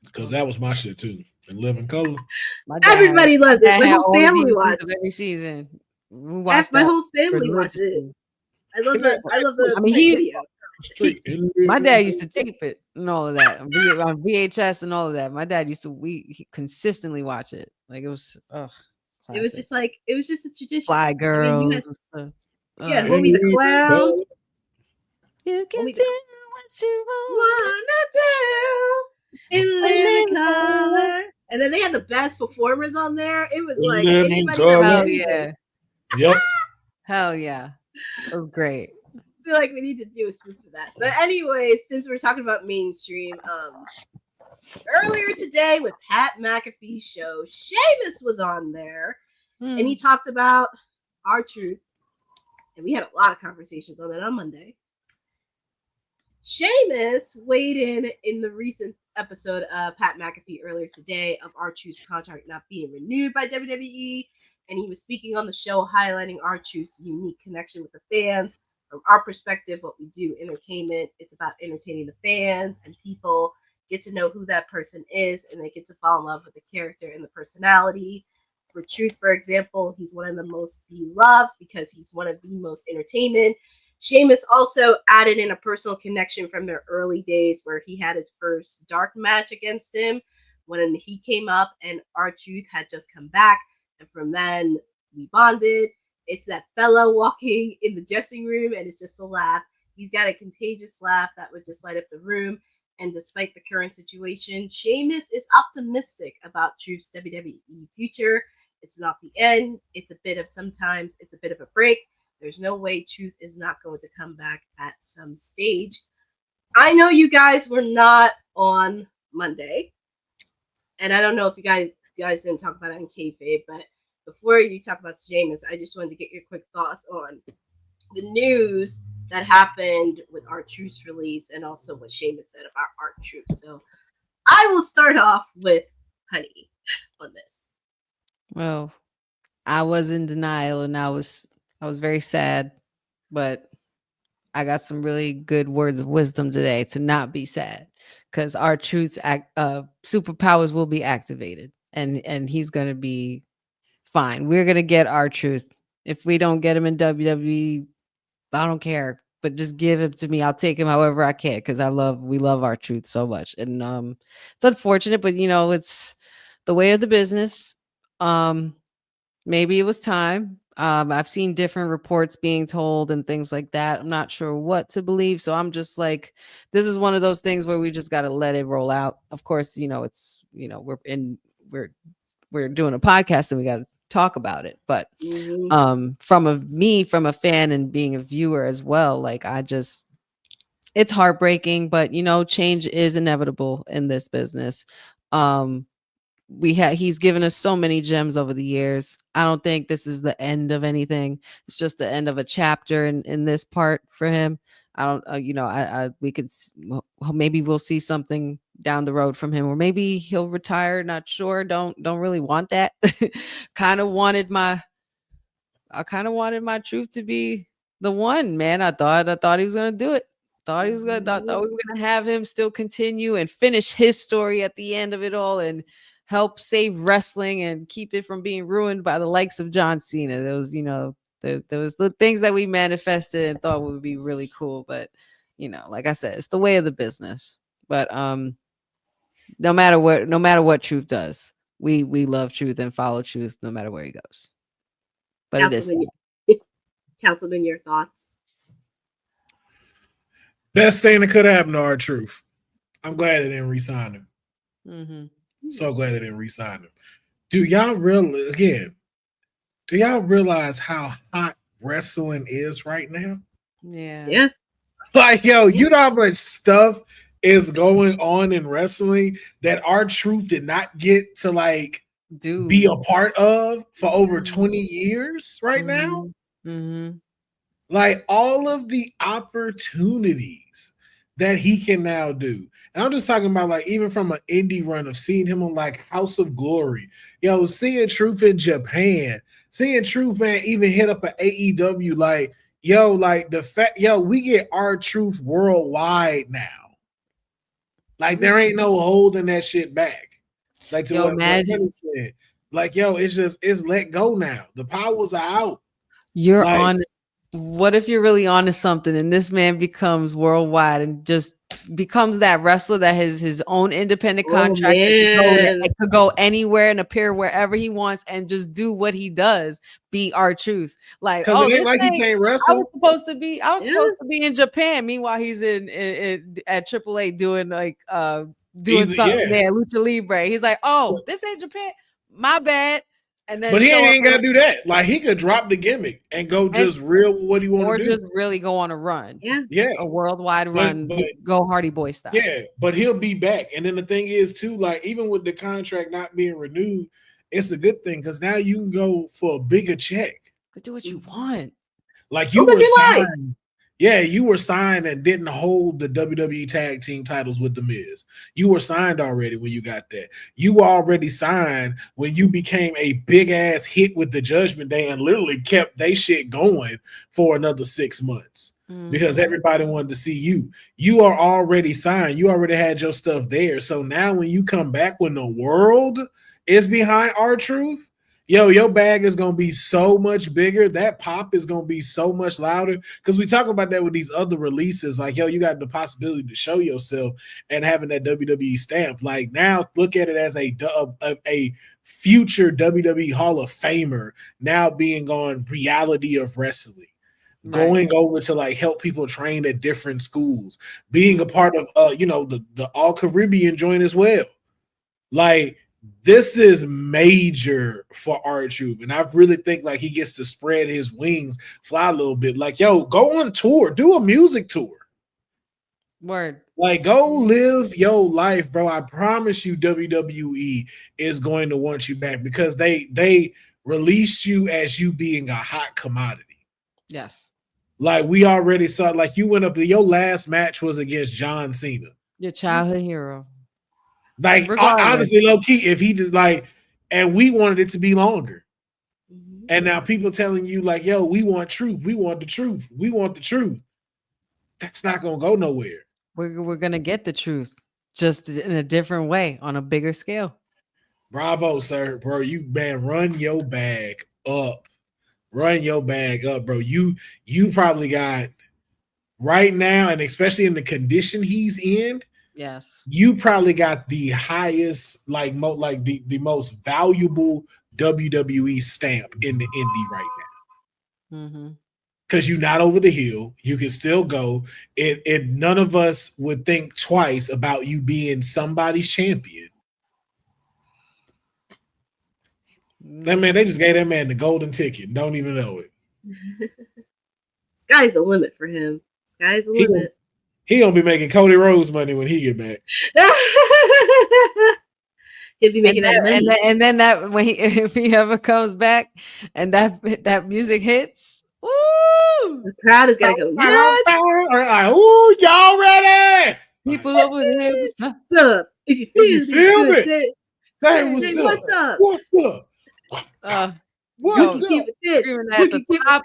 Because that was my shit too. And Living Color. Everybody loved it. My whole family watched it. Every season. We watched my whole family watched it. I love that. I love the video. My dad used to tape it and all of that on VHS and all of that. My dad used to he consistently watch it. Like it was it was just a tradition. Fly Girls. Homie the Clown. You can do what you wanna do in Living Color. And then they had the best performers on there. It was like anybody hell yeah. Yep. Hell yeah. It was great. I feel like we need to do a spoof for that. But anyway, since we're talking about mainstream, earlier today with Pat McAfee's show, Sheamus was on there and he talked about R-Truth. And we had a lot of conversations on that on Monday. Sheamus weighed in the recent episode of Pat McAfee earlier today of R-Truth's contract not being renewed by WWE. And he was speaking on the show, highlighting R-Truth's unique connection with the fans. From our perspective, what we do, entertainment, it's about entertaining the fans, and people get to know who that person is, and they get to fall in love with the character and the personality. For Truth, for example, he's one of the most beloved because he's one of the most entertainment. Sheamus also added in a personal connection from their early days where he had his first dark match against him when he came up and R-Truth had just come back. And from then, we bonded. It's that fella walking in the dressing room, and it's just a laugh. He's got a contagious laugh that would just light up the room. And despite the current situation, Sheamus is optimistic about Truth's WWE future. It's not the end. It's a bit of a break. There's no way Truth is not going to come back at some stage. I know you guys were not on Monday, and I don't know if you guys didn't talk about it on kayfabe, but before you talk about Sheamus, I just wanted to get your quick thoughts on the news that happened with R-Truth's release and also what Sheamus said about R-Truth. So I will start off with Honey on this. Well, I was in denial and I was very sad, but I got some really good words of wisdom today to not be sad because R-Truth's superpowers will be activated and he's going to be fine. We're going to get R-Truth. If we don't get him in WWE, I don't care, but just give him to me. I'll take him however I can because we love R-Truth so much. And it's unfortunate, but it's the way of the business. Maybe it was time. I've seen different reports being told and things like that. I'm not sure what to believe. So I'm just like, this is one of those things where we just got to let it roll out. Of course, it's, we're doing a podcast and we got to talk about it. But from a fan and being a viewer as well, like it's heartbreaking, but change is inevitable in this business. He's given us so many gems over the years. I don't think this is the end of anything. It's just the end of a chapter in this part for him. I don't, we could, maybe we'll see something down the road from him, or maybe he'll retire. Not sure. Don't really want that. I kind of wanted my truth to be the one, man. I thought he was going to do it. Thought we were going to have him still continue and finish his story at the end of it all and help save wrestling and keep it from being ruined by the likes of John Cena. Those, there was the things that we manifested and thought would be really cool. But, like I said, it's the way of the business. But no matter what Truth does, we love Truth and follow Truth no matter where he goes. But Councilman, your thoughts? Best thing that could happen to R-Truth. I'm glad they didn't re-sign him. Mm-hmm. So glad they didn't re-sign him. Do y'all realize how hot wrestling is right now? Yeah. Like, you know how much stuff is going on in wrestling that R-Truth did not get to be a part of for over 20 years right now? Mm-hmm. Like, all of the opportunities that he can now do. And I'm just talking about even from an indie run of seeing him on House of Glory, seeing Truth in Japan, seeing Truth, man, even hit up an AEW, the fact, we get R-Truth worldwide now. There ain't no holding that shit back. Imagine. It's let go now. The powers are out. You're on. What if you're really onto something and this man becomes worldwide and just becomes that wrestler that has his own independent contract and could go anywhere and appear wherever he wants and just do what he does, be R-Truth. It ain't he can't wrestle. I was supposed to be in Japan. Meanwhile, he's at AAA doing something there, Lucha Libre. He's like, oh, this ain't Japan. My bad. And then but he ain't got to do that. He could drop the gimmick and go just real what he want to do. Or just really go on a run. Yeah. A worldwide run. Go Hardy Boy style. Yeah, but he'll be back. And then the thing is, too, even with the contract not being renewed, it's a good thing because now you can go for a bigger check. But do what you want. You were signed. Yeah, you were signed and didn't hold the WWE tag team titles with The Miz. You were signed already when you got that. You were already signed when you became a big ass hit with the Judgment Day and literally kept they shit going for another 6 months because everybody wanted to see you. You are already signed. You already had your stuff there. So now when you come back when the world is behind R-Truth, your bag is going to be so much bigger. That pop is going to be so much louder because we talk about that with these other releases. You got the possibility to show yourself and having that WWE stamp. Now look at it as a future WWE Hall of Famer now being on Reality of Wrestling. Right. Going over to help people train at different schools, being a part of the All Caribbean joint as well. This is major for R-Truth, and I really think he gets to spread his wings, fly a little bit. Go on tour, do a music tour. Word. Go live your life, bro. I promise you, WWE is going to want you back because they released you as you being a hot commodity. Yes. We already saw. You went up. Your last match was against John Cena, your childhood hero. Honestly, low key, if he just and we wanted it to be longer. And now people telling you we want truth. We want the truth. We want the truth. That's not going to go nowhere. We're going to get the truth just in a different way on a bigger scale. Bravo, sir, bro. Run your bag up. Run your bag up, bro. You probably got right now, and especially in the condition he's in, yes, you probably got the highest, the most valuable WWE stamp in the indie right now. Mm-hmm. Because you're not over the hill. You can still go. None of us would think twice about you being somebody's champion. That man, they just gave that man the golden ticket. Don't even know it. Sky's the limit for him. Sky's the limit. He gonna be making Cody Rhodes money when he get back. He'll be making that money. And then that when if he ever comes back and that music hits, ooh, the crowd is gonna go nuts. Ooh, y'all ready? People over there. What's up? If you feel it, say what's up. What's up? What's up? Keep it this. At the top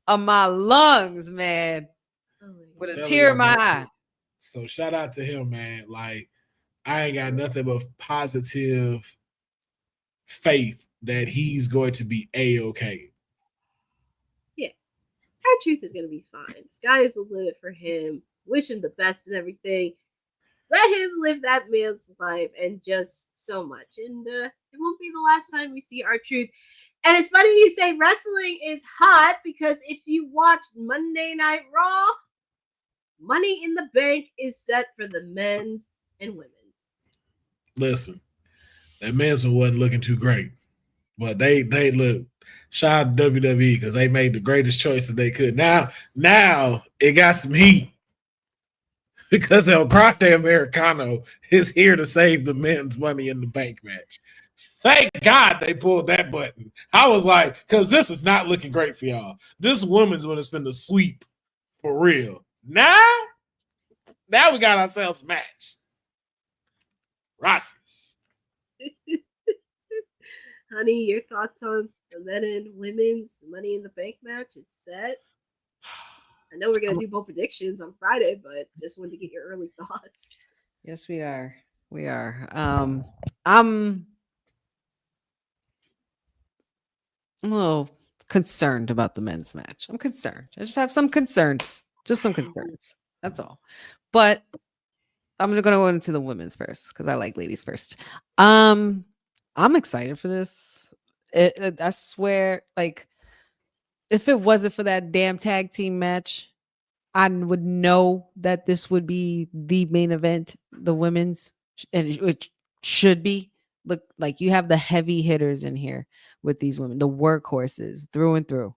of my lungs, man. With a tear in my eye. So shout out to him, man. Like, I ain't got nothing but positive faith that he's going to be A-okay. Yeah. R-Truth is going to be fine. Sky is the limit for him. Wish him the best and everything. Let him live that man's life and just so much. And it won't be the last time we see R-Truth. And it's funny you say wrestling is hot because if you watch Monday Night Raw, Money in the Bank is set for the men's and women's. Listen, that men's one wasn't looking too great, but they look. Shout out to WWE because they made the greatest choice that they could. Now it got some heat because El Grande Americano is here to save the men's Money in the Bank match. Thank God they pulled that button. I was like, because this is not looking great for y'all. This woman's going to spend a sweep for real. Now we got ourselves a match. Rossi's. Honey, your thoughts on the men and women's Money in the Bank match? It's set. I know we're going to do both predictions on Friday, but just wanted to get your early thoughts. Yes, we are. We are. I'm a little concerned about the men's match. I'm concerned. I just have some concerns. Just some concerns. That's all. But I'm going to go into the women's first because I like ladies first. I'm excited for this. I swear, like, if it wasn't for that damn tag team match, I would know that this would be the main event, the women's, and it should be. Look, like you have the heavy hitters in here with these women, the workhorses through and through.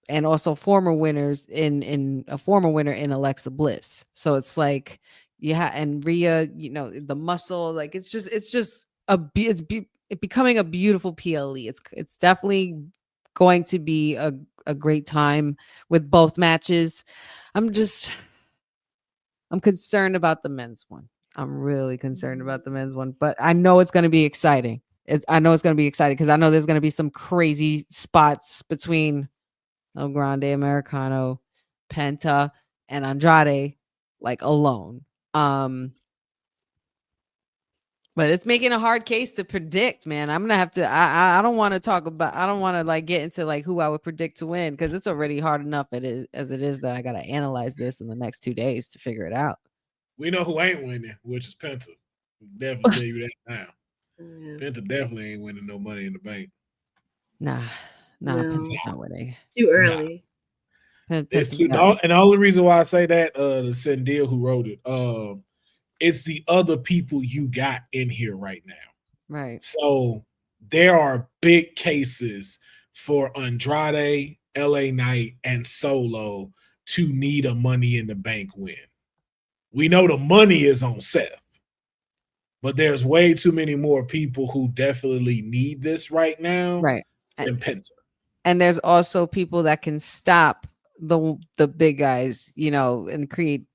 And also former winners in a former winner in Alexa Bliss. So it's like, yeah, and Rhea, you know, the muscle, like it's becoming a beautiful PLE. It's definitely going to be a great time with both matches. I'm concerned about the men's one. I'm really concerned about the men's one, but I know it's going to be exciting. I know it's going to be exciting because I know there's going to be some crazy spots between El Grande Americano, Penta, and Andrade, like alone. But it's making a hard case to predict, man. I'm gonna have to. I don't want to talk about. I don't want to like get into like who I would predict to win because it's already hard enough as it is that I gotta analyze this in the next 2 days to figure it out. We know who ain't winning, which is Penta. Definitely tell you that now. Penta definitely ain't winning no Money in the Bank. Nah, no. Penta's not winning. Too early. Nah. It's too. And the only reason why I say that, the Sendil who wrote it, it's the other people you got in here right now. Right. So there are big cases for Andrade, LA Knight, and Solo to need a Money in the Bank win. We know the money is on Seth, but there's way too many more people who definitely need this right now. Right. Than Penta. And there's also people that can stop the big guys, you know, and create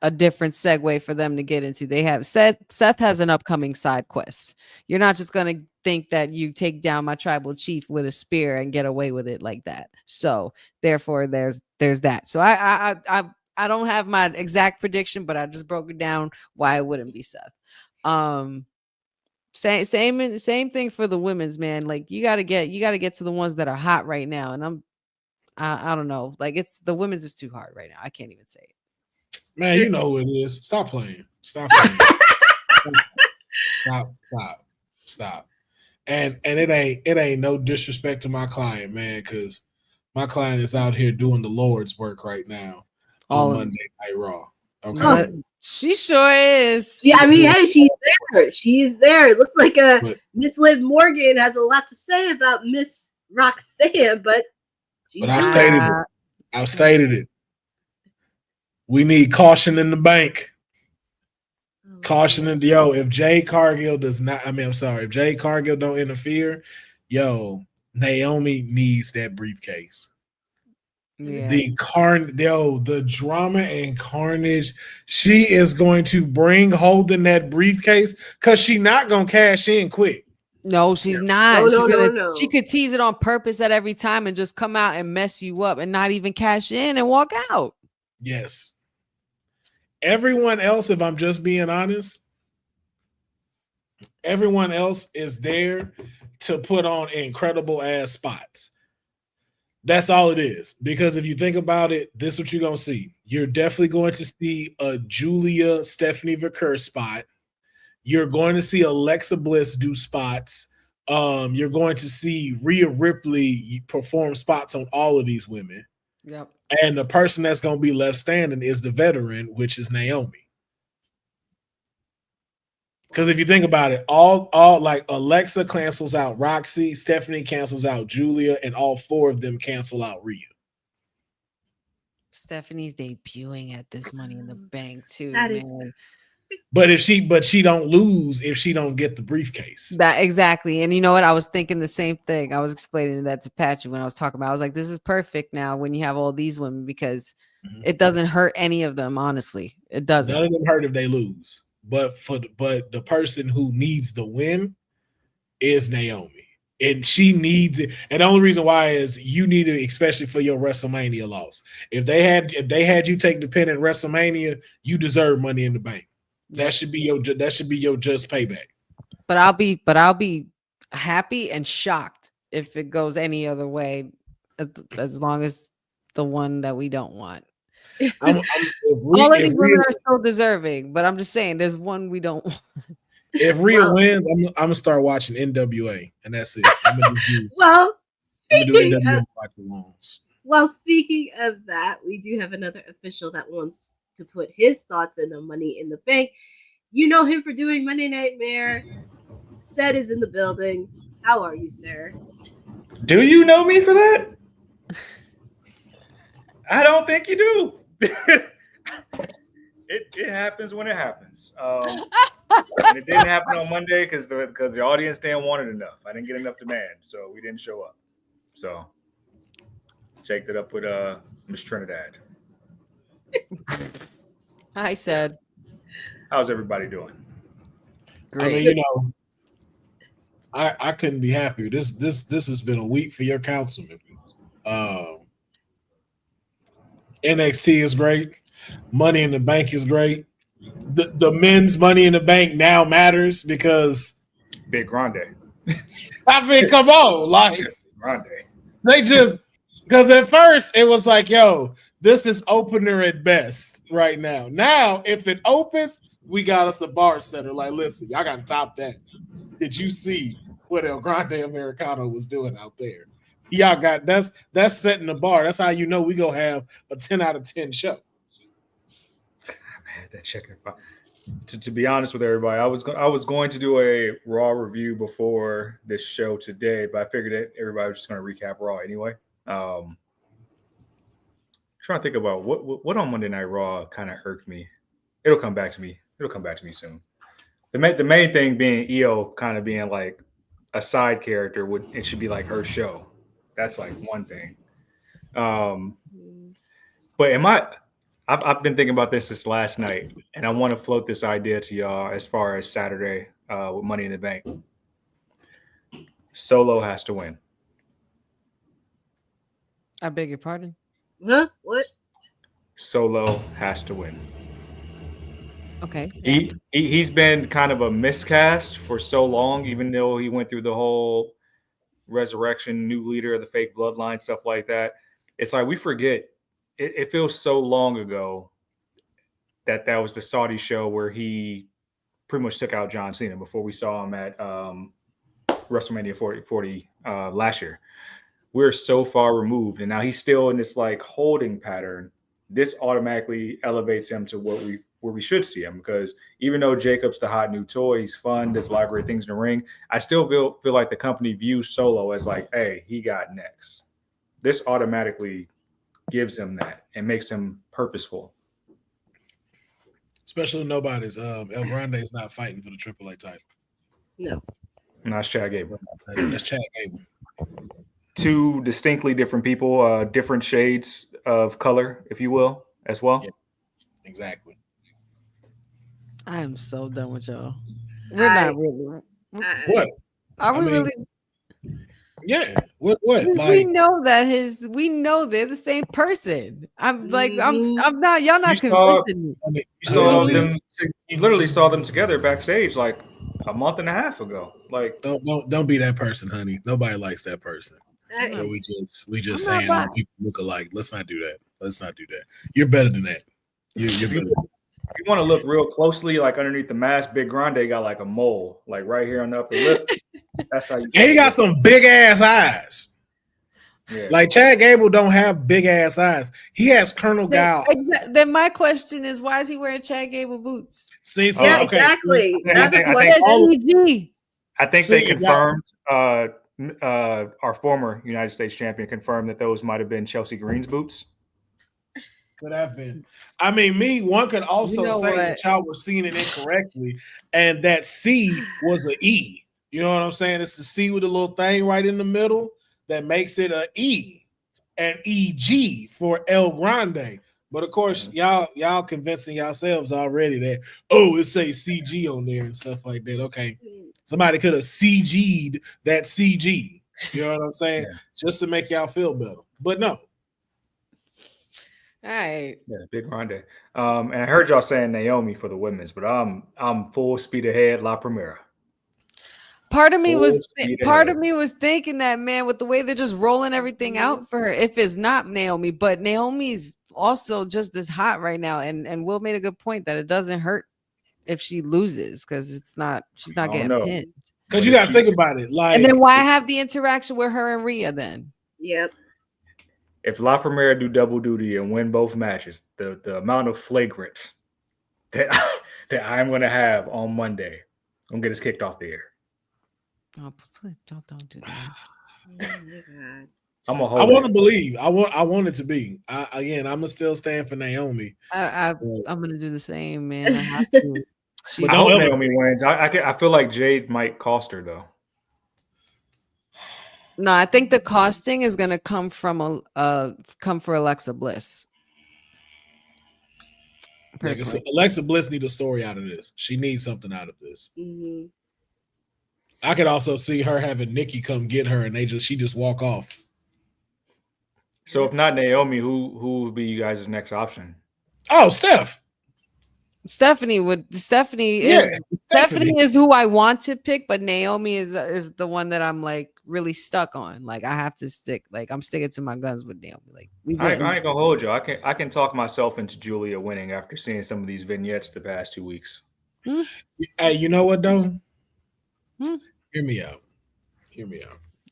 a different segue for them to get into. They have Seth has an upcoming side quest. You're not just going to think that you take down my tribal chief with a spear and get away with it like that. So therefore there's that. So I don't have my exact prediction, but I just broke it down why it wouldn't be Seth. Same thing for the women's, man. Like you got to get to the ones that are hot right now. And I don't know. Like the women's is too hard right now. I can't even say it. Man, you know who it is. Stop playing. Stop. And it ain't no disrespect to my client, man, because my client is out here doing the Lord's work right now All on of Monday Night Raw. Okay. But she sure is. Yeah, I mean, hey, she's there. She's there. It looks like But- Miss Liv Morgan has a lot to say about Miss Roxanne, but she's But I've there. stated it. I've stated it. We need caution in the bank. Caution in if Jade Cargill does not, if Jade Cargill don't interfere, Naomi needs that briefcase. Yeah. The drama and carnage she is going to bring holding that briefcase, because she not gonna cash in quick. No, she's not. No, She's no, gonna, no. She could tease it on purpose at every time and just come out and mess you up and not even cash in and walk out. Yes. Everyone else, if I'm just being honest, everyone else is there to put on incredible ass spots. That's all it is. Because if you think about it, this is what you're going to see. You're definitely going to see a Julia Stephanie Vickers spot. You're going to see Alexa Bliss do spots. You're going to see Rhea Ripley perform spots on all of these women. Yep. And the person that's going to be left standing is the veteran, which is Naomi. Because if you think about it, all like Alexa cancels out Roxy, Stephanie cancels out Julia, and all four of them cancel out Rhea. Stephanie's debuting at this Money in the Bank too. That man. is- But she don't lose if she don't get the briefcase. That exactly. And you know what? I was thinking the same thing. I was explaining that to Patrick when I was talking about. I was like, this is perfect now when you have all these women, because it doesn't hurt any of them. Honestly, it doesn't. None of them hurt if they lose. But the person who needs the win is Naomi, and she needs it. And the only reason why is you need it, especially for your WrestleMania loss. If they had you take the pin at WrestleMania, you deserve Money in the Bank. That should be your just payback. But I'll be happy and shocked if it goes any other way, as long as the one that we don't want. All of these women are still deserving, but I'm just saying there's one we don't want. If Rhea wins, I'm gonna start watching NWA, and that's it. Speaking of that, we do have another official that wants to put his thoughts in on Money in the Bank. You know him for doing Monday Nightmare. Ced is in the building. How are you, sir? Do you know me for that? I don't think you do. It happens when it happens. And it didn't happen on Monday because the audience didn't want it enough. I didn't get enough demand, so we didn't show up. So checked it up with Miss Trinidad. I said, how's everybody doing? Great. I mean, I couldn't be happier. This has been a week for your councilman. NXT is great. Money in the Bank is great. The men's Money in the Bank now matters because Big Grande. I mean, come on, like Grande. they just because at first it was like, yo, this is opener at best right now. Now, if it opens, we got us a bar setter. Like, listen, y'all got to top that. Did you see what El Grande Americano was doing out there? Y'all got that's setting the bar. That's how you know we gonna have a 10 out of 10 show. I had that checker. To be honest with everybody, I was going to do a Raw review before this show today, but I figured that everybody was just going to recap Raw anyway. Trying to think about what on Monday Night Raw kind of irked me. It'll come back to me. Soon. The main thing being Io kind of being like a side character. It should be like her show. That's like one thing. But I've been thinking about this last night, and I want to float this idea to y'all as far as Saturday with Money in the Bank. Solo has to win. I beg your pardon? Huh? What? Solo has to win. Okay. He's been kind of a miscast for so long, even though he went through the whole resurrection, new leader of the fake bloodline, stuff like that. It's like we forget. It feels so long ago that was the Saudi show where he pretty much took out John Cena before we saw him at WrestleMania 40 last year. We're so far removed, and now he's still in this like holding pattern. This automatically elevates him to where we should see him, because even though Jacob's the hot new toy, he's fun, does a lot of great things in the ring, I still feel like the company views Solo as like, hey, he got next. This automatically gives him that and makes him purposeful. Especially when nobody's El Grande is not fighting for the AAA title. No. And that's Chad Gable. That's Chad Gable. Two distinctly different people, different shades of color, if you will, as well. Yeah, exactly. I am so done with y'all. We're not really. What? Are we really? Yeah. What? We know that we know they're the same person. I'm like, I'm not. Y'all not convincing me. You literally saw them together backstage like a month and a half ago. Like, don't be that person, honey. Nobody likes that person. So we just saying people look alike. Let's not do that. You're better than that. You're better. If you want to look real closely, like underneath the mask, Big Grande got like a mole, like right here on the upper lip. That's how you. And he got some big ass eyes. Yeah. Like Chad Gable don't have big ass eyes. He has Colonel Guile. Then my question is, why is he wearing Chad Gable boots? See, yeah, okay. Exactly. That's the question. I think they confirmed. Our former United States champion confirmed that those might have been Chelsea Green's boots. Could have been. I mean, one could also say that y'all were seeing it incorrectly, and that C was an E. You know what I'm saying? It's the C with a little thing right in the middle that makes it an E, and EG for El Grande. But of course, y'all convincing yourselves already that it say CG on there and stuff like that. Okay, somebody could have CG'd that CG. You know what I'm saying? Yeah. Just to make y'all feel better. But no. All right. Yeah, Big Grande. And I heard y'all saying Naomi for the women's, but I'm full speed ahead, La Primera. Part of me was thinking that, man, with the way they're just rolling everything out for her, if it's not Naomi, but Naomi's also just as hot right now, and Will made a good point that it doesn't hurt if she loses because she's not getting pinned. Because you got to think about it, like, and then why have the interaction with her and Rhea then? Yep. If La Primera do double duty and win both matches, the amount of flagrants that I'm going to have on Monday, I'm going to get us kicked off the air. Oh, please don't do that. Oh my God. I want to believe. I want it to be. I'm gonna still stand for Naomi. I'm gonna do the same, man. I have to. I hope Naomi wins. I feel like Jade might cost her though. No, I think the costing is gonna come for Alexa Bliss. Yeah, Alexa Bliss needs a story out of this. She needs something out of this. Mm-hmm. I could also see her having Nikki come get her, and she just walk off. So if not Naomi, who would be you guys' next option? Oh, Steph. Stephanie is who I want to pick, but Naomi is the one that I'm like really stuck on. Like I have to stick. Like I'm sticking to my guns with Naomi. Like I ain't gonna hold you. I can talk myself into Julia winning after seeing some of these vignettes the past 2 weeks. Hey, you know what though? Hear me out.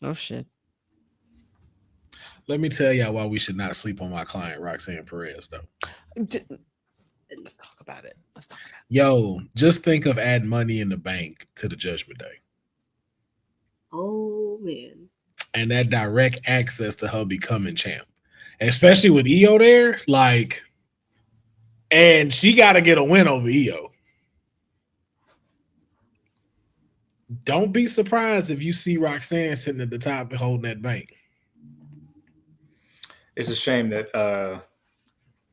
Oh shit. Let me tell y'all why we should not sleep on my client, Roxanne Perez, though. Let's talk about it. Yo, just think of adding Money in the Bank to the Judgment Day. Oh, man. And that direct access to her becoming champ. And especially with Io there, like, and she got to get a win over Io. Don't be surprised if you see Roxanne sitting at the top and holding that bank. It's a shame that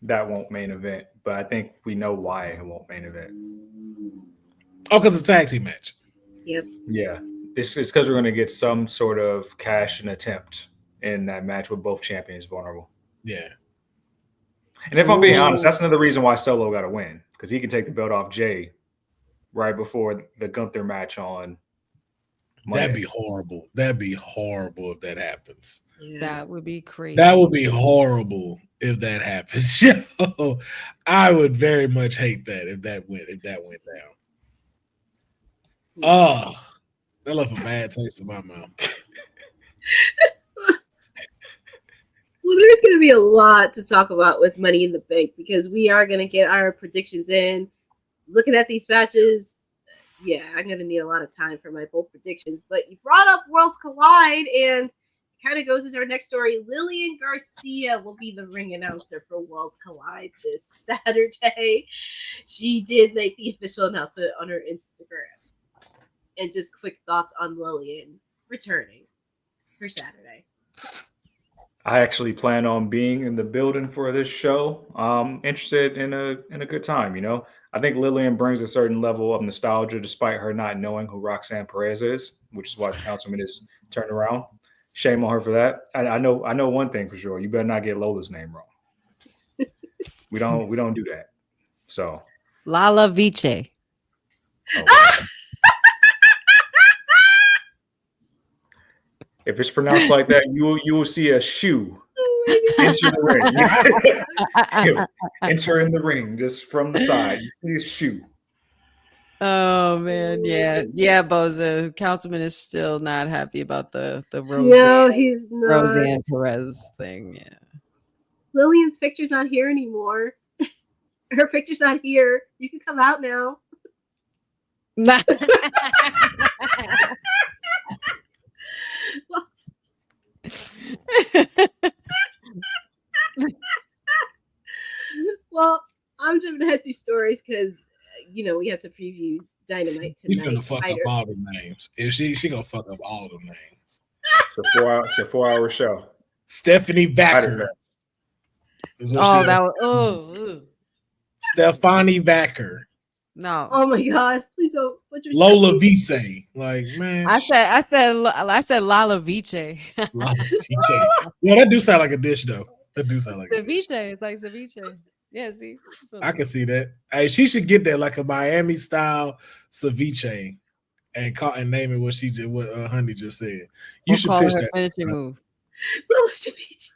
that won't main event, but I think we know why it won't main event. Oh, because it's a tag team match. Yep. Yeah. It's because we're going to get some sort of cash and attempt in that match with both champions vulnerable. Yeah. And if I'm being honest, that's another reason why Solo got to win, because he can take the belt off Jay right before the Gunther match on Monday. That'd be horrible if that happens. Yeah. That would be crazy. That would be horrible if that happens. I would very much hate that if that went down. That left a bad taste in my mouth. Well, there's going to be a lot to talk about with Money in the Bank because we are going to get our predictions in. Looking at these matches, yeah, I'm going to need a lot of time for my bold predictions. But you brought up Worlds Collide, and it kind of goes into our next story. Lillian Garcia will be the ring announcer for Worlds Collide this Saturday. She did make the official announcement on her Instagram. And just quick thoughts on Lillian returning for Saturday. I actually plan on being in the building for this show. I'm interested in a good time, you know. I think Lillian brings a certain level of nostalgia despite her not knowing who Roxanne Perez is, which is why the councilman is turned around. Shame on her for that. I know one thing for sure. You better not get Lola's name wrong. We don't do that. So Lala Viche. oh. If it's pronounced like that, you will see a shoe enter the ring. Enter in the ring just from the side. You see a shoe. Oh man, yeah, Boza. Councilman is still not happy about the No, he's not. Roseanne Perez thing. Yeah. Lillian's picture's not here anymore. Her picture's not here. You can come out now. Well, I'm just gonna head through stories because we have to preview Dynamite tonight. She's gonna fuck up all the names. If she gonna fuck up all the names. It's a 4-hour show. Stephanie Vacker. Stephanie Vacker. No. Oh my God! Please don't put your Lola Vice. Like, man. I said Lala Viche. Lola Vice. Yeah, that do sound like a dish though. That do sound like ceviche. It's like ceviche. Yeah, see. I can see that. Hey, she should get that like a Miami style ceviche and name it what she did. What Honey just said. You should pitch that finishing move. Little ceviche.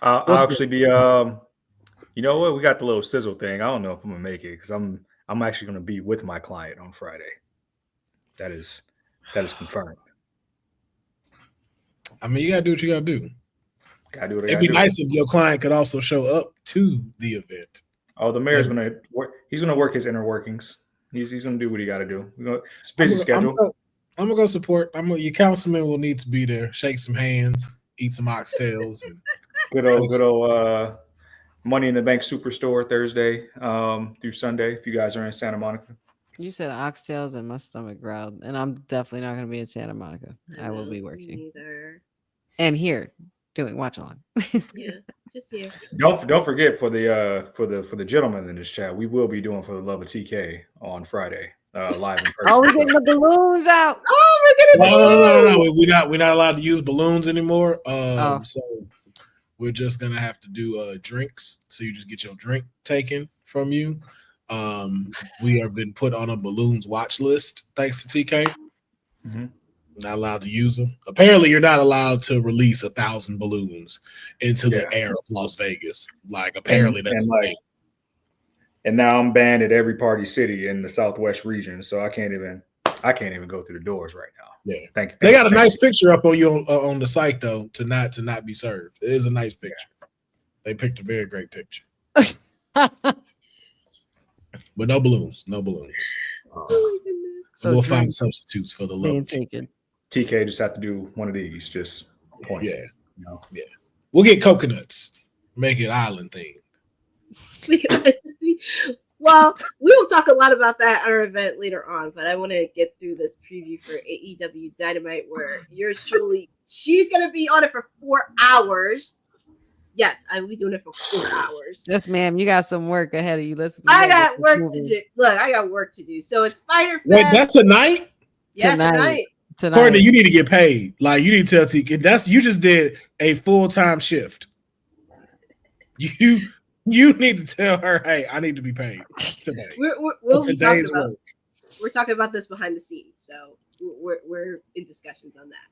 I'll actually be. You know what? We got the little sizzle thing. I don't know if I'm gonna make it because I'm actually gonna be with my client on Friday. That is confirmed. I mean, you gotta do what you gotta do. Gotta do what I It'd gotta be do. nice if your client could also show up to the event. Oh, the mayor's gonna work. He's gonna work his inner workings. He's gonna do what he got to do. It's a busy schedule. I'm gonna go support. Your councilman will need to be there, shake some hands, eat some oxtails. And good old Money in the Bank Superstore Thursday through Sunday. If you guys are in Santa Monica. You said oxtails and my stomach growled, and I'm definitely not going to be in Santa Monica. I will be working. And here doing watch along. Yeah, just here. Don't forget for the gentlemen in this chat, we will be doing For the Love of TK on Friday, live in person. Oh, we're getting the balloons out. Oh, we're getting balloons. No. We're not allowed to use balloons anymore. So we're just gonna have to do drinks. So you just get your drink taken from you. We have been put on a balloons watch list thanks to TK. Mm-hmm. Not allowed to use them. Apparently, you're not allowed to release 1,000 balloons into the air of Las Vegas. Like, apparently, that's like. And now I'm banned at every party city in the Southwest region, so I can't even go through the doors right now. Yeah, they got a nice picture up on you on the site though to not be served. It is a nice picture. They picked a very great picture, but no balloons. No balloons. So we'll find substitutes for the love. TK just have to do one of these. Just point. Yeah, yeah. We'll get coconuts. Make it island themed. Well, we will talk a lot about that at our event later on, but I want to get through this preview for AEW Dynamite where yours truly, she's going to be on it for 4 hours. Yes, I will be doing it for 4 hours. Yes, ma'am. You got some work ahead of you. I got work to do. Look, I got work to do. So it's Fighter Fest. Wait, that's tonight? Yeah, tonight. Courtney, you need to get paid. Like, you need to tell TK, you just did a full-time shift. You need to tell her, hey, I need to be paid today. We're talking about this behind the scenes, so we're in discussions on that.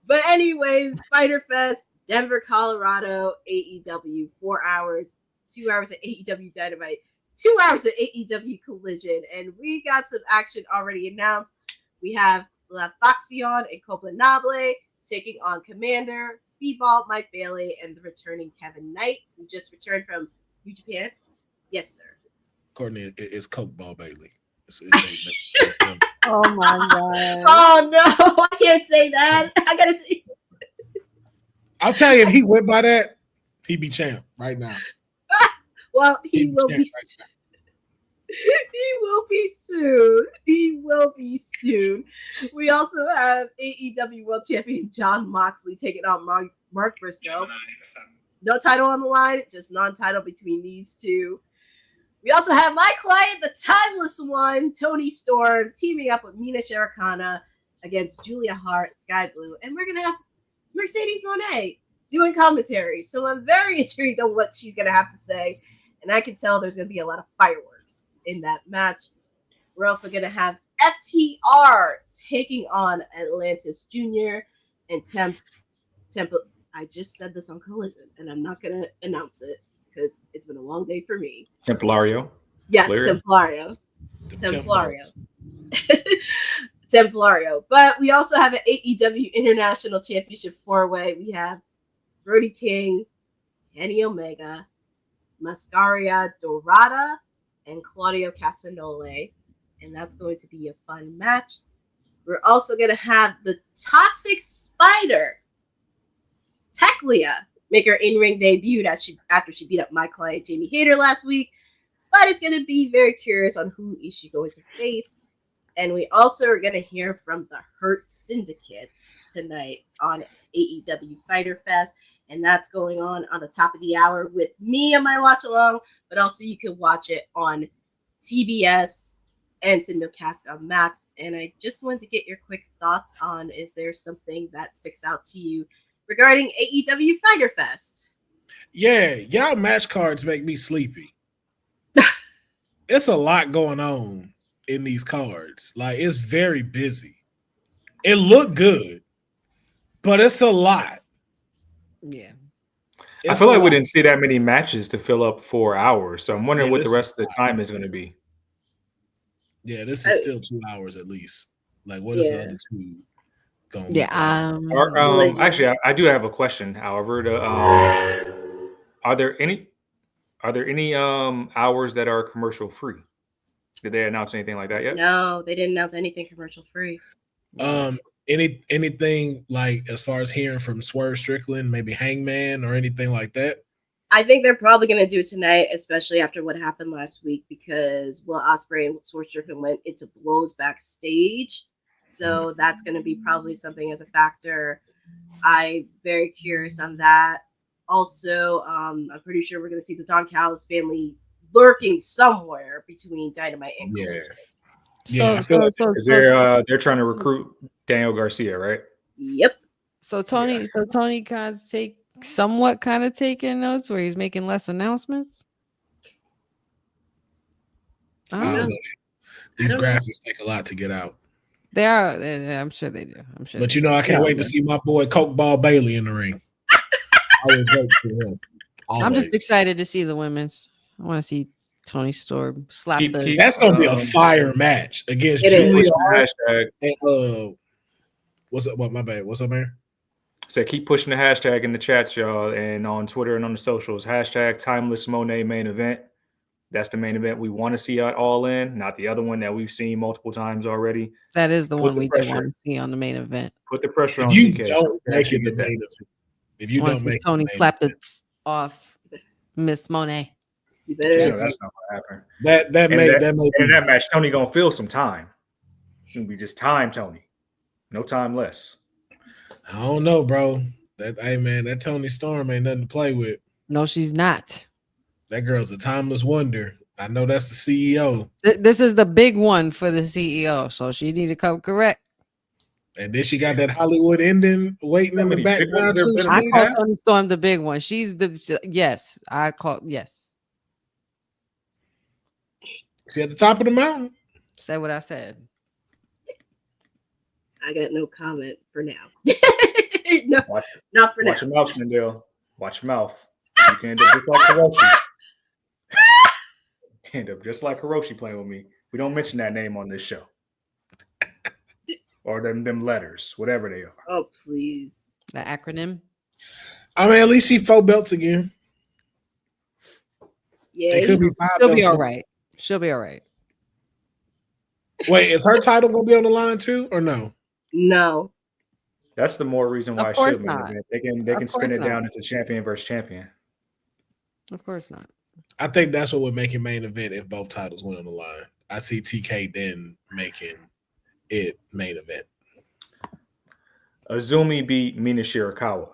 But anyways, Fighter Fest, Denver, Colorado, AEW, 4 hours, 2 hours of AEW Dynamite, 2 hours of AEW Collision, and we got some action already announced. We have We'll have Faxion and Copeland Nable taking on Commander, Speedball, Mike Bailey, and the returning Kevin Knight, who just returned from New Japan. Yes, sir. Courtney, it's Coke Ball Bailey. Oh my god. Oh no, I can't say that. I gotta say. I'll tell you, if he went by that, he'd be champ right now. Well, he will be. He will be soon. He will be soon. We also have AEW World Champion Jon Moxley taking on Mark Briscoe. No title on the line, just non-title between these two. We also have my client, the timeless one, Tony Storm, teaming up with Mina Shirokana against Julia Hart, Sky Blue. And we're going to have Mercedes Moné doing commentary. So I'm very intrigued on what she's going to have to say. And I can tell there's going to be a lot of fireworks in that match. We're also going to have FTR taking on Atlantis Jr. and Temple. I just said this on Collision, and I'm not going to announce it because it's been a long day for me. Templario. Yes, Templario. Templario. Templario. But we also have an AEW International Championship 4-way. We have Brody King, Kenny Omega, Mascaria Dorada, and Claudio Castagnoli. And that's going to be a fun match. We're also going to have the Toxic Spider, Teklia, make her in-ring debut after she beat up my client Jamie Hayter last week. But it's going to be very curious on who is she going to face. And we also are going to hear from the Hurt Syndicate tonight on AEW Fighter Fest. And that's going on the top of the hour with me and my watch along. But also you can watch it on TBS and simulcast on Max. And I just wanted to get your quick thoughts on, is there something that sticks out to you regarding AEW Fighter Fest? Yeah, y'all match cards make me sleepy. It's a lot going on in these cards. Like, it's very busy. It looked good, but it's a lot. Yeah. I feel like we didn't see that many matches to fill up 4 hours. So I'm wondering what the rest of the time is going to be. Yeah, this is still 2 hours at least. Like, what is the other two going to be? Yeah. Actually, I do have a question. However, are there any hours that are commercial free? Did they announce anything like that yet? No, they didn't announce anything commercial free. Anything like as far as hearing from Swerve Strickland, maybe Hangman or anything like that? I think they're probably going to do it tonight, especially after what happened last week, because Will Ospreay and Swerve Strickland went into blows backstage. So that's going to be probably something as a factor. I'm very curious on that. Also, I'm pretty sure we're going to see the Don Callis family lurking somewhere between Dynamite and Collision. They're trying to recruit Daniel Garcia, right? Yep. So Tony Khan's kind of taking notes where he's making less announcements. I don't know. These graphics take a lot to get out. They are. I'm sure they do. But I can't wait to see my boy Coke Ball Bailey in the ring. I'm just excited to see the women's. I want to see Tony Storm slap the. That's gonna be a fire match against Julia Hart. And what's up? What, my bad. What's up, man? So keep pushing the hashtag in the chats, y'all, and on Twitter and on the socials. Hashtag Timeless Monet main event. That's the main event we want to see all in, not the other one that we've seen multiple times already. That is the one we do want to see on the main event. Put the pressure on you DK. Don't make it the main event. If you don't make Tony slap it off Miss Monet. You better. That's not what happened. That match, Tony gonna feel some time. It's gonna be just time, Tony. No time less. I don't know, bro. That Tony Storm ain't nothing to play with. No, she's not. That girl's a timeless wonder. I know that's the CEO. This is the big one for the CEO, so she need to come correct. And then she got that Hollywood ending waiting in the background too. I call Tony Storm the big one. She's yes. She at the top of the mountain. Say what I said. I got no comment for now. Not for now. Watch your mouth, Sindel. Watch your mouth. You can end up just like Hiroshi. End up just like Hiroshi playing with me. We don't mention that name on this show. or them letters, whatever they are. Oh, please. The acronym. I mean, at least she 4 belts again. Yeah. It could be 5 She'll belts. be all right. She'll be all right. Wait, is her title gonna be on the line too, or no? No. That's the more reason why Of it course should main not. event. They can Of spin course it down not. into champion versus champion. Of course not. I think that's what would make it main event if both titles went on the line. I see TK then making it main event. Azumi beat Mina Shirakawa.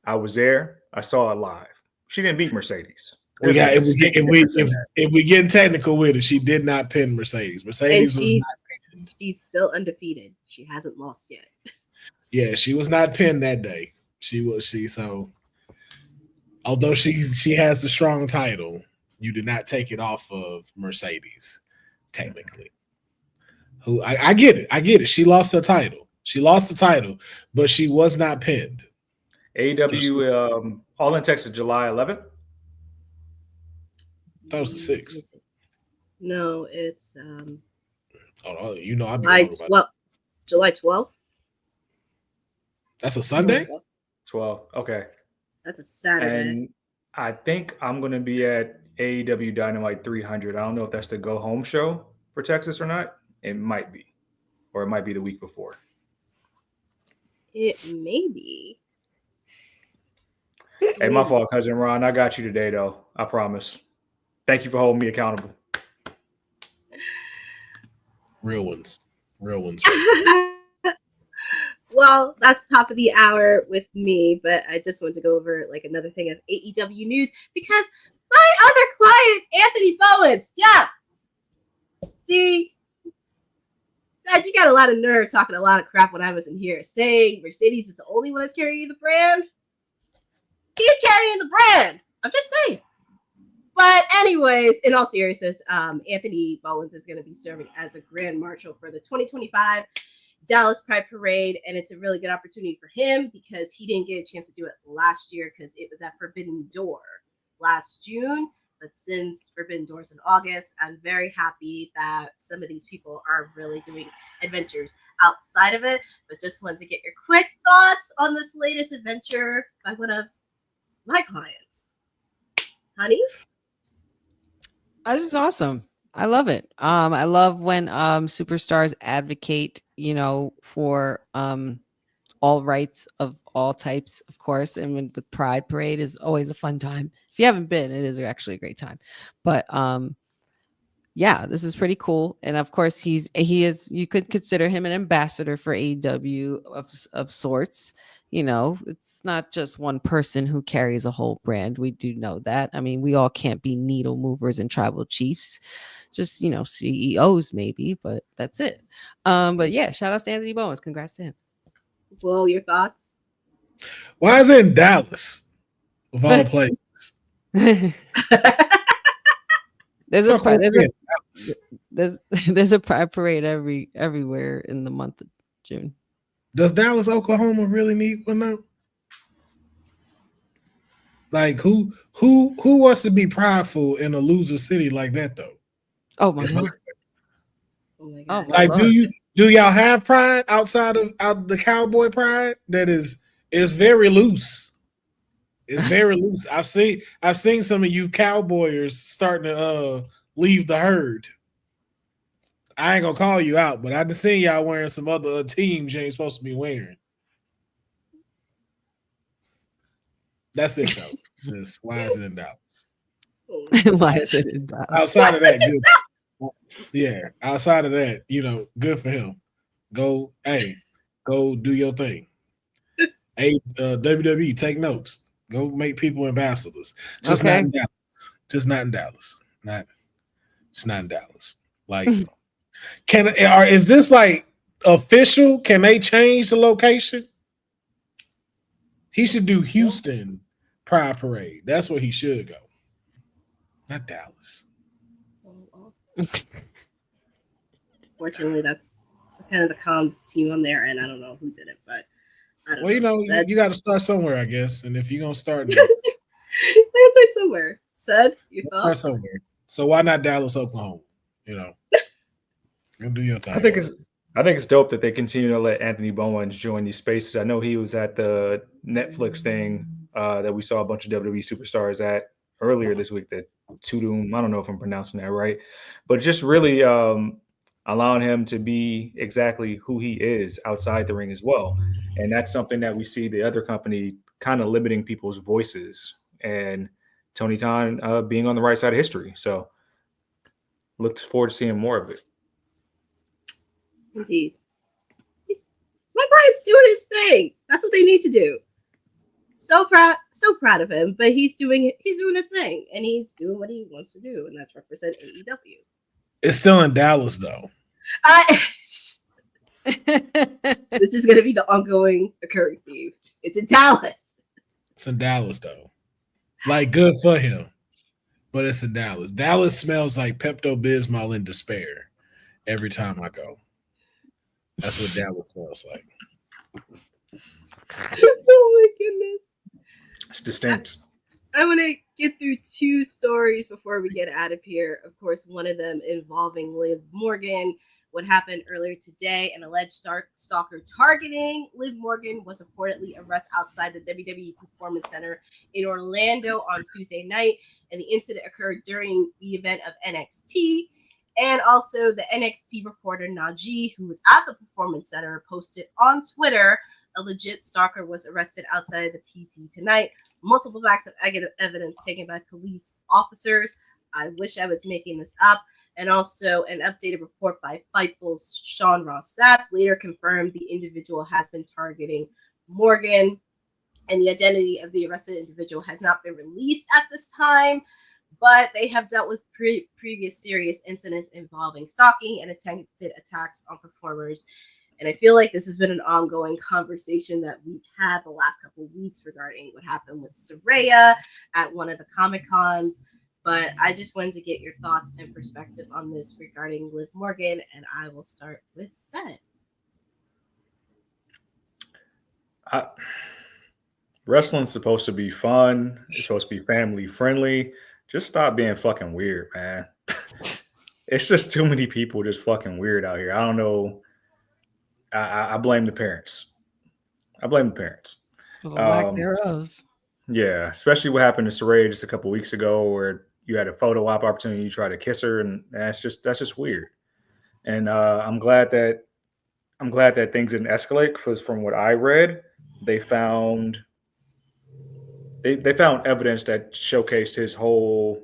I was there. I saw it live. She didn't beat Mercedes. If we getting technical with it, she did not pin Mercedes. And Mercedes was not pinned. she's still undefeated. She hasn't lost yet. Yeah, she was not pinned that day. So although she has the strong title, you did not take it off of Mercedes, technically. Who I get it. She lost her title. But she was not pinned. AEW All in Texas, July 11th. That was the 6th. No, it's Oh, you know, I'll be July wrong about 12th. July 12th. That's a Sunday? 12. Okay. That's a Saturday. And I think I'm going to be at AEW Dynamite 300. I don't know if that's the go home show for Texas or not. It might be. Or it might be the week before. It may be. Hey, my fault, cousin Ron. I got you today, though. I promise. Thank you for holding me accountable. Real ones. Well, that's top of the hour with me, but I just wanted to go over like another thing of AEW news because my other client, Anthony Bowens, yeah. See, Sad, you got a lot of nerve talking a lot of crap when I wasn't here, saying Mercedes is the only one that's carrying the brand. He's carrying the brand. I'm just saying. But anyways, in all seriousness, Anthony Bowens is going to be serving as a Grand Marshal for the 2025 Dallas Pride Parade, and it's a really good opportunity for him because he didn't get a chance to do it last year because it was at Forbidden Door last June. But since Forbidden Door's in August, I'm very happy that some of these people are really doing adventures outside of it. But just wanted to get your quick thoughts on this latest adventure by one of my clients. Honey? This is awesome. I love it. I love when superstars advocate, for all rights of all types, of course. And with Pride Parade is always a fun time. If you haven't been, it is actually a great time. But yeah, this is pretty cool. And of course, he is. You could consider him an ambassador for AEW of sorts. It's not just one person who carries a whole brand. We do know that. I mean, we all can't be needle movers and tribal chiefs. Just, CEOs maybe, but that's it. But yeah, shout out to Anthony Bowens. Congrats to him. Well, your thoughts? Why is it in Dallas? Of all places. There's a Pride Parade everywhere in the month of June. Does Dallas, Oklahoma really need one though? Like who wants to be prideful in a loser city like that though? Oh my god. Oh my god. Like do y'all have pride outside of the cowboy pride that is very loose? It's very loose. I've seen some of you cowboyers starting to leave the herd. I ain't gonna call you out, but I've seen y'all wearing some other teams you ain't supposed to be wearing. That's it though. Just why is it in Dallas? Why is it in Dallas? Outside of that, good. Yeah, outside of that, good for him. Go do your thing. Hey, WWE, take notes. Go make people ambassadors. Just not in Dallas. Just not in Dallas. Just not in Dallas. Like, is this like official? Can they change the location? He should do Houston Pride Parade. That's where he should go. Not Dallas. Fortunately, that's kind of the comms team on there, and I don't know who did it, but I don't know. You got to start somewhere, I guess. And if you're gonna start, let's say somewhere. Said your thoughts. Start somewhere. So why not Dallas, Oklahoma? Go do your thing. I think it's dope that they continue to let Anthony Bowens join these spaces. I know he was at the Netflix thing that we saw a bunch of WWE superstars at earlier this week. That Tudum, I don't know if I'm pronouncing that right, but just really allowing him to be exactly who he is outside the ring as well. And that's something that we see the other company kind of limiting people's voices, and Tony Khan being on the right side of history. So look forward to seeing more of it. Indeed. My client's doing his thing. That's what they need to do. So proud of him. But he's doing his thing, and he's doing what he wants to do, and that's represent AEW. It's still in Dallas though. This is going to be the ongoing occurring theme. It's in Dallas. It's in Dallas though. Like, good for him, but it's in Dallas. Dallas smells like Pepto-Bismol in despair every time I go. That's what Dallas smells like. Oh my goodness. It's distinct. I want to get through two stories before we get out of here. Of course, one of them involving Liv Morgan. What happened earlier today, an alleged stalker targeting Liv Morgan was reportedly arrested outside the WWE Performance Center in Orlando on Tuesday night, and the incident occurred during the event of NXT. And also the NXT reporter Najee, who was at the Performance Center, posted on Twitter, a legit stalker was arrested outside the PC tonight. Multiple facts of evidence taken by police officers. I wish I was making this up. And also an updated report by Fightful's Sean Ross Sapp later confirmed the individual has been targeting Morgan. And the identity of the arrested individual has not been released at this time. But they have dealt with previous serious incidents involving stalking and attempted attacks on performers. And I feel like this has been an ongoing conversation that we've had the last couple of weeks regarding what happened with Saraya at one of the Comic-Cons. But I just wanted to get your thoughts and perspective on this regarding Liv Morgan, and I will start with Seth. Wrestling's supposed to be fun. It's supposed to be family friendly. Just stop being fucking weird, man. It's just too many people just fucking weird out here. I don't know. I blame the parents. For the lack thereof. Yeah, especially what happened to Saraya just a couple weeks ago, where you had a photo op opportunity, you try to kiss her, and that's just weird. And I'm glad that things didn't escalate, because from what I read, they found evidence that showcased his whole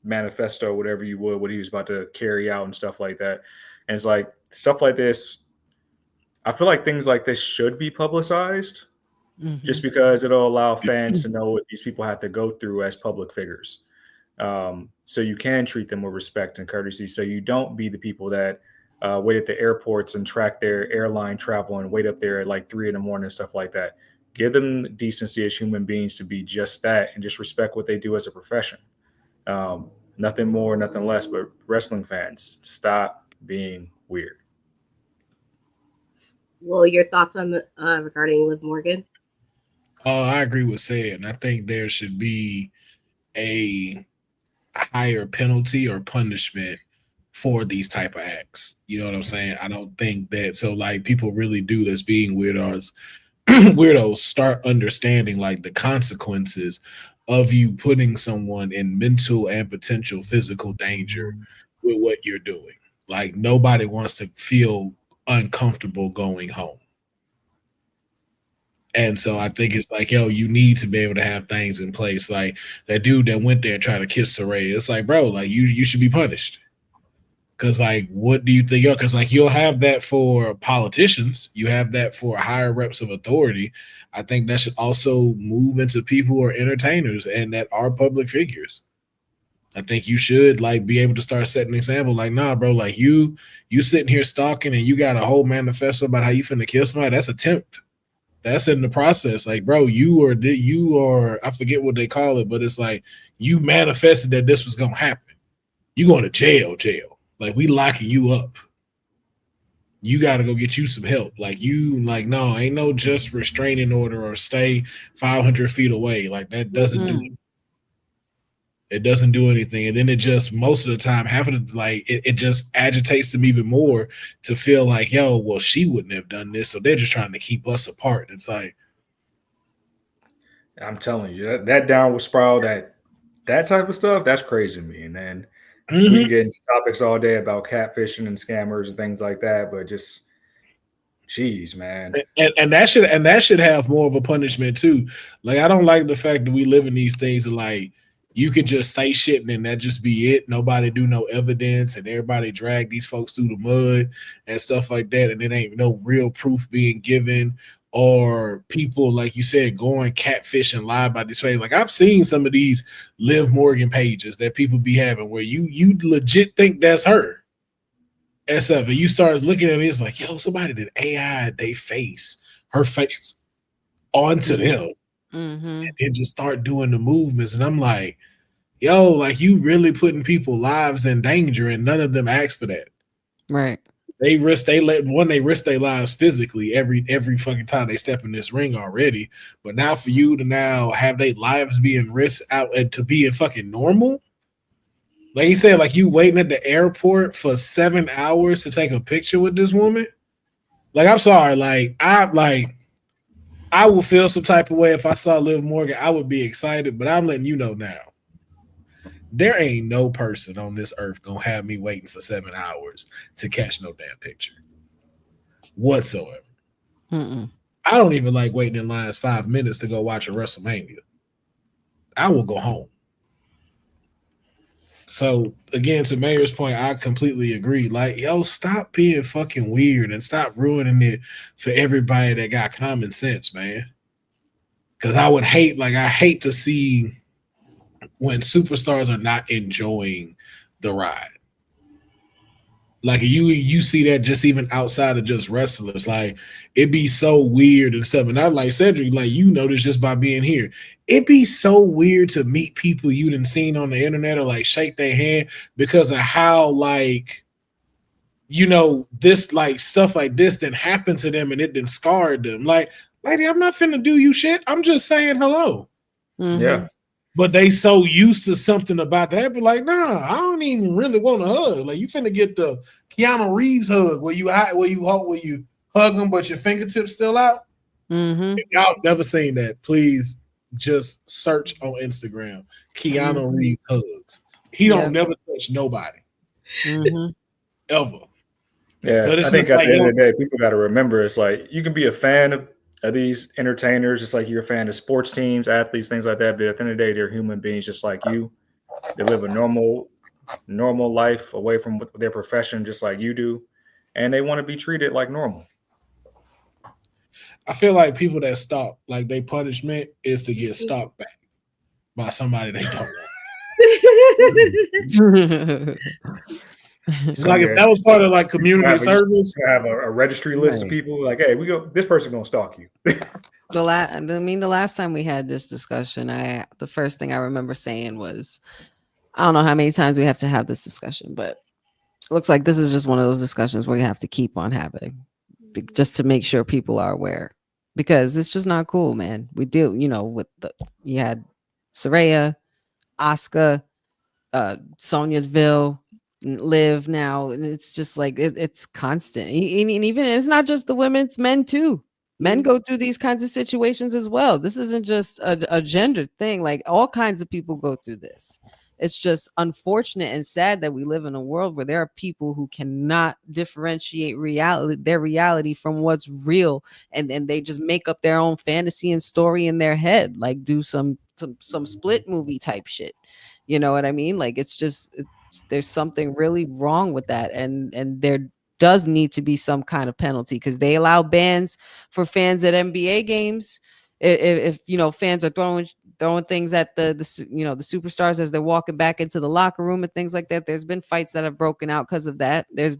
manifesto, whatever you would, what he was about to carry out and stuff like that. And it's like stuff like this. I feel like things like this should be publicized, just because it'll allow fans to know what these people have to go through as public figures. So you can treat them with respect and courtesy. So you don't be the people that wait at the airports and track their airline travel and wait up there at like 3 a.m. and stuff like that. Give them the decency as human beings to be just that, and just respect what they do as a profession. Nothing more, nothing less. But wrestling fans, stop being weird. Well, your thoughts on the regarding Liv Morgan? I agree with Sid. I think there should be a higher penalty or punishment for these type of acts. You know what I'm saying? I don't think that, so like, people really do this being weirdos start understanding like the consequences of you putting someone in mental and potential physical danger with what you're doing. Like, nobody wants to feel uncomfortable going home. And so I think it's like, yo, you need to be able to have things in place. Like that dude that went there and tried to kiss Saraya, it's like, bro, like you should be punished. Because like, what do you think? Because like, you'll have that for politicians, you have that for higher reps of authority. I think that should also move into people who are entertainers and that are public figures. I think you should like be able to start setting an example. Like, nah, bro, like you sitting here stalking and you got a whole manifesto about how you finna kill somebody. That's attempt. That's in the process. Like, bro, you are, I forget what they call it, but it's like you manifested that this was gonna happen. You going to jail. Like, we locking you up. You got to go get you some help. Like, no, ain't no just restraining order or stay 500 feet away. Like, that doesn't do it. It doesn't do anything. And then it just, most of the time, half of the, like, it just agitates them even more to feel like, yo, well, she wouldn't have done this. So they're just trying to keep us apart. It's like, I'm telling you, that downward spiral, that type of stuff, that's crazy to me. And then we can get into topics all day about catfishing and scammers and things like that, but just, jeez, man. And that should have more of a punishment too. Like, I don't like the fact that we live in these things and like you could just say shit and then that just be it. Nobody do no evidence and everybody drag these folks through the mud and stuff like that. And it ain't no real proof being given, or people, like you said, going catfish and lie about this way. Like, I've seen some of these Liv Morgan pages that people be having where you legit think that's her. And stuff, and you start looking at it, it's like, yo, somebody did AI they face, her face onto them, and then just start doing the movements. And I'm like, yo, like, you really putting people's lives in danger, and none of them asked for that. Right. They risk their lives physically every fucking time they step in this ring already. But now for you to now have their lives being risked out and to being fucking normal. Like he said, like, you waiting at the airport for 7 hours to take a picture with this woman. Like, I'm sorry, I will feel some type of way if I saw Liv Morgan. I would be excited, but I'm letting you know now. There ain't no person on this earth gonna have me waiting for 7 hours to catch no damn picture whatsoever. I don't even like waiting in lines 5 minutes to go watch a WrestleMania. I will go home. So again, to Mayor's point, I completely agree. Like, yo, stop being fucking weird and stop ruining it for everybody that got common sense, man. Because I hate to see when superstars are not enjoying the ride. Like, you see that just even outside of just wrestlers, like, it'd be so weird and stuff. And I'm like, Cedric, like, you know this just by being here. It'd be so weird to meet people you done seen on the internet or like shake their hand because of how, like, you know, this, like, stuff like this didn't happen to them and it didn't scarred them. Like, lady, I'm not finna do you shit. I'm just saying hello. Yeah. But they so used to something about that, but like, nah, I don't even really want to hug. Like, you finna get the Keanu Reeves hug where you hug them, but your fingertips still out. If y'all never seen that, please just search on Instagram Keanu Reeves hugs. He don't never touch nobody ever. Yeah, But it's I think just at like, the end of the day, people got to remember it's like you can be a fan of these entertainers, just like you're a fan of sports teams, athletes, things like that. But at the end of the day, they're human beings just like you. They live a normal life away from their profession, just like you do, and they want to be treated like normal. I feel like people that stalk, like, their punishment is to get stalked back by somebody they don't want. Like, if that was part of like community service, have a registry list of people like, hey, this person gonna stalk you. The last time we had this discussion, the first thing I remember saying was, I don't know how many times we have to have this discussion, but it looks like this is just one of those discussions where you have to keep on having, just to make sure people are aware, because it's just not cool, man. We deal, with you had Saraya, Asuka, Sonyaville, Live now, and it's just like it's constant. And even it's not just the women, it's men too. Men go through these kinds of situations as well. This isn't just a gender thing. Like, all kinds of people go through this. It's just unfortunate and sad that we live in a world where there are people who cannot differentiate their reality from what's real, and they just make up their own fantasy and story in their head, like do some split movie type shit. You know what I mean? Like, there's something really wrong with that, and there does need to be some kind of penalty, because they allow bans for fans at NBA games. If fans are throwing things at the superstars as they're walking back into the locker room and things like that. There's been fights that have broken out because of that. There's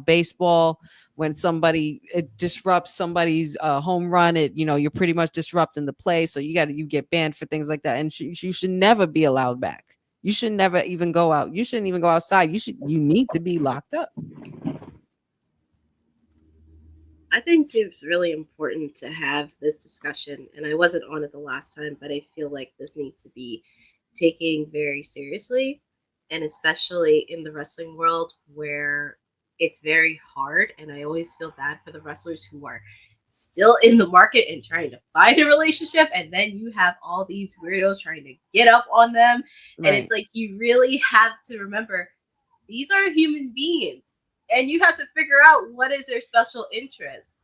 baseball, when somebody disrupts somebody's home run, you're pretty much disrupting the play, so you get banned for things like that, and you should never be allowed back. You should never even go out. You shouldn't even go outside. You need to be locked up. I think it's really important to have this discussion, and I wasn't on it the last time, but I feel like this needs to be taking very seriously, and especially in the wrestling world where it's very hard. And I always feel bad for the wrestlers who are still in the market and trying to find a relationship, and then you have all these weirdos trying to get up on them. Right. And it's like, you really have to remember these are human beings, and you have to figure out what is their special interest.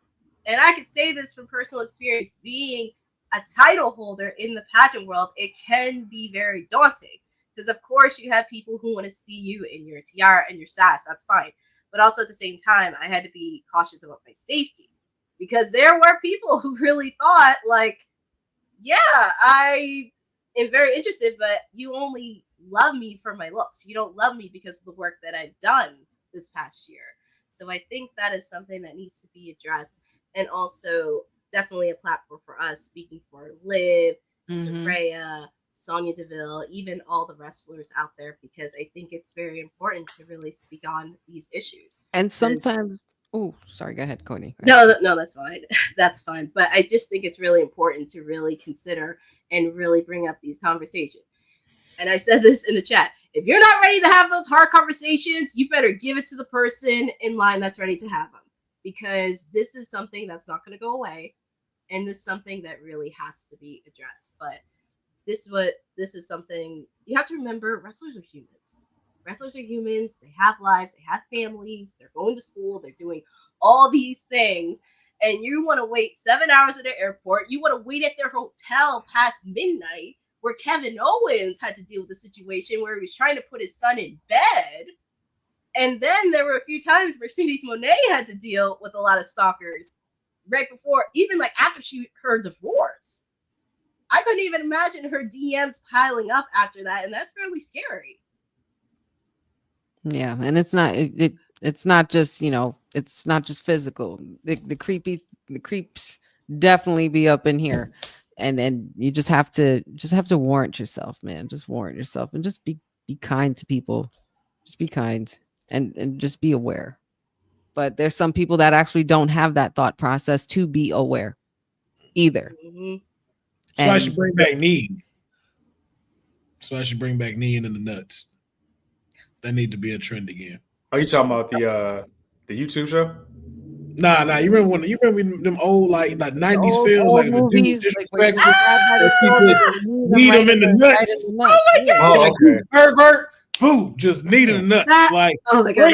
And I could say this from personal experience, being a title holder in the pageant world, it can be very daunting, because of course you have people who want to see you in your tiara and your sash. That's fine. But also at the same time, I had to be cautious about my safety, because there were people who really thought like, yeah, I am very interested, but you only love me for my looks. You don't love me because of the work that I've done this past year. So I think that is something that needs to be addressed, and also definitely a platform for us, speaking for Liv, Saraya, Sonya Deville, even all the wrestlers out there, because I think it's very important to really speak on these issues. And sometimes, oh, sorry, go ahead, Courtney. No, that's fine. That's fine. But I just think it's really important to really consider and really bring up these conversations. And I said this in the chat. If you're not ready to have those hard conversations, you better give it to the person in line that's ready to have them, because this is something that's not going to go away. And this is something that really has to be addressed. But this is something you have to remember. Wrestlers are humans. Wrestlers are humans. They have lives. They have families. They're going to school. They're doing all these things. And you want to wait 7 hours at the airport. You want to wait at their hotel past midnight, where Kevin Owens had to deal with the situation where he was trying to put his son in bed. And then there were a few times Mercedes Moné had to deal with a lot of stalkers right before, even like after her divorce. I couldn't even imagine her DMs piling up after that, and that's really scary. Yeah, and it's not just, it's not just physical. The creeps definitely be up in here. And then you just have to warrant yourself, man. Just warrant yourself, and just be kind to people. Just be kind and just be aware. But there's some people that actually don't have that thought process to be aware either. So I should bring back knee. So I should bring back kneeing in the nuts. That need to be a trend again. Are you talking about the YouTube show? Nah. You remember them old like 90s films, like movies, the dude like need them in the nuts. Oh my god! Oh, okay. Pervert, boom, just need in the nuts. Like, oh my god!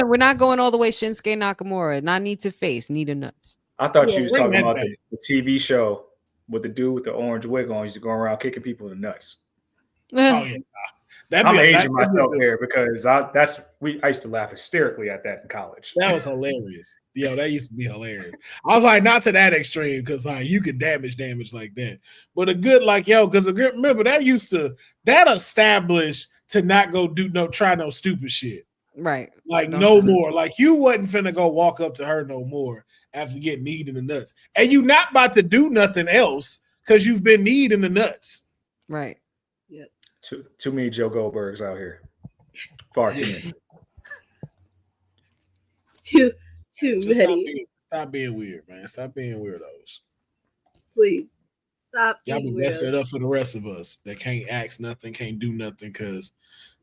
We're not going all the way Shinsuke Nakamura. Not need to face, need a nuts. I thought you was bring talking that about back. the TV show with the dude with the orange wig on. He used to go around kicking people in the nuts. Oh yeah. I'm aging myself there, because I used to laugh hysterically at that in college. That was hilarious. Yo, that used to be hilarious. I was like, not to that extreme, because like you could damage like that. But a good because remember that established to not go try no stupid shit. Right. Like no more. Like you wasn't finna go walk up to her no more after getting kneed in the nuts. And you not about to do nothing else because you've been kneed in the nuts. Right. Yeah. Too many Joe Goldbergs out here. Far too many. Too many. Stop being weird, man. Stop being weirdos. Please stop. Y'all be being messing weirdos. it up for the rest of us that can't ask nothing, can't do nothing, because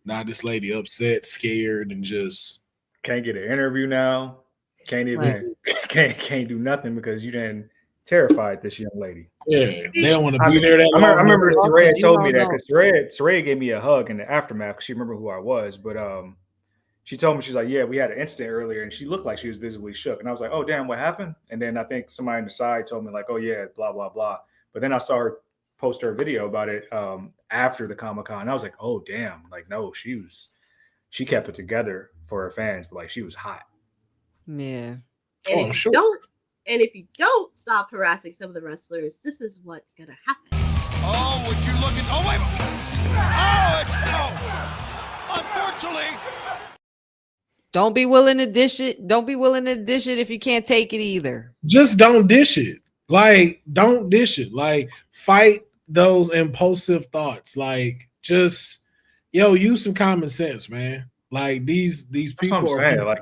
now this lady upset, scared, and just can't get an interview now. Can't even can't do nothing because you didn't terrified this young lady. Yeah, they don't want to be there that long. I remember Saraya told me that, because Saraya gave me a hug in the aftermath because she remembered who I was. But she told me, she's like, yeah, we had an incident earlier, and she looked like she was visibly shook. And I was like, oh, damn, what happened? And then I think somebody on the side told me like, oh, yeah, blah, blah, blah. But then I saw her post her video about it after the Comic-Con. I was like, oh, damn. Like, no, she kept it together for her fans, but like she was hot. Yeah. And if you don't stop harassing some of the wrestlers, this is what's gonna happen. Oh, would you look at? Oh wait! Oh, it's unfortunately. Don't be willing to dish it. Don't be willing to dish it if you can't take it either. Just don't dish it. Like, don't dish it. Like, fight those impulsive thoughts. Like, just use some common sense, man. Like these people That's what I'm saying. Like,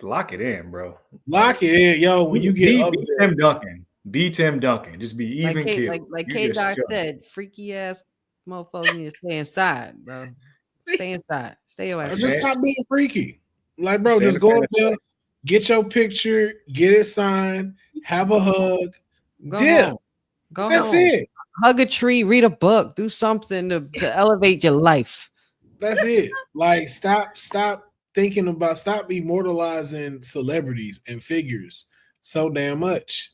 lock it in, bro. Lock it in, yo. When you get up beat Tim Duncan. Be Tim Duncan. Just be even killed. Like K-Doc said, freaky ass Mofos need to stay inside, bro. Stay inside. Stay your ass. Just Okay. stop being freaky. Like, bro, Stay just in go the up there, get your picture, get it signed, have a hug, Go dip. home. Go That's home. it. Hug a tree, read a book, do something to elevate your life. That's it. Like, stop immortalizing celebrities and figures so damn much.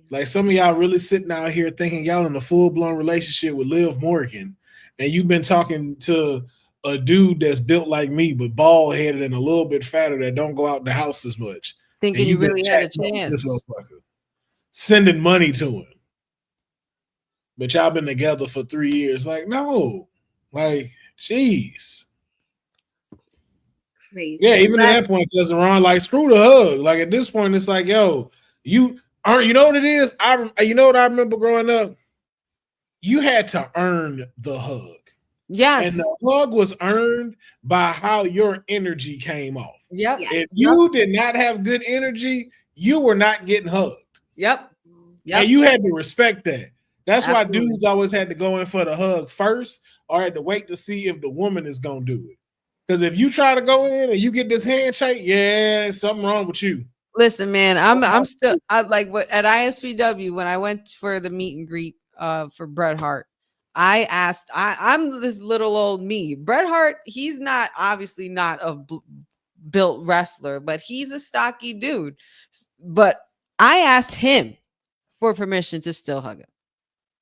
Like, some of y'all really sitting out here thinking y'all in a full-blown relationship with Liv Morgan, and you've been talking to a dude that's built like me, but bald-headed and a little bit fatter that don't go out the house as much. Thinking And you you've been really had a chatting up with this chance. motherfucker, sending money to him. But y'all been together for 3 years. Like, no. Like, jeez. Crazy. Yeah, even at that point, Cousin Ron, like, screw the hug. Like, at this point, it's like, yo, you know what it is? You know what I remember growing up? You had to earn the hug. Yes. And the hug was earned by how your energy came off. Yep. Yeah. If you did not have good energy, you were not getting hugged. Yep. Yep. And you had to respect that. That's why Absolutely. dudes always had to go in for the hug first, or had to wait to see if the woman is gonna do it. Because if you try to go in and you get this handshake, yeah, there's something wrong with you. Listen, man, I'm still like what at ISPW when I went for the meet and greet for Bret Hart. I asked, I'm this little old me. Bret Hart, he's not obviously not a built wrestler, but he's a stocky dude. But I asked him for permission to still hug him.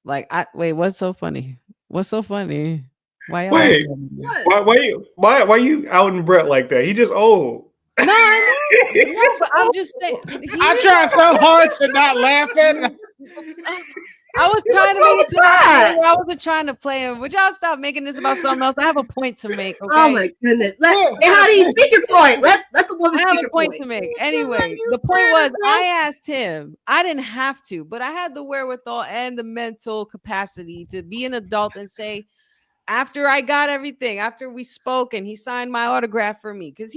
Like, wait, what's so funny? What's so funny? Why y'all Wait, What? why you outing Brett like that? He just old. No, I know. No, but I'm just saying. I tried so hard to not laugh at it. I was trying to wrong make with that? I wasn't trying to play him. Would y'all stop making this about something else? I have a point to make. Okay? Oh my goodness. Hey, honey, speak your point. Let the woman I speak have her a point to make. Anyway, the point was I asked him. I didn't have to, but I had the wherewithal and the mental capacity to be an adult and say, after I got everything, after we spoke and he signed my autograph for me, because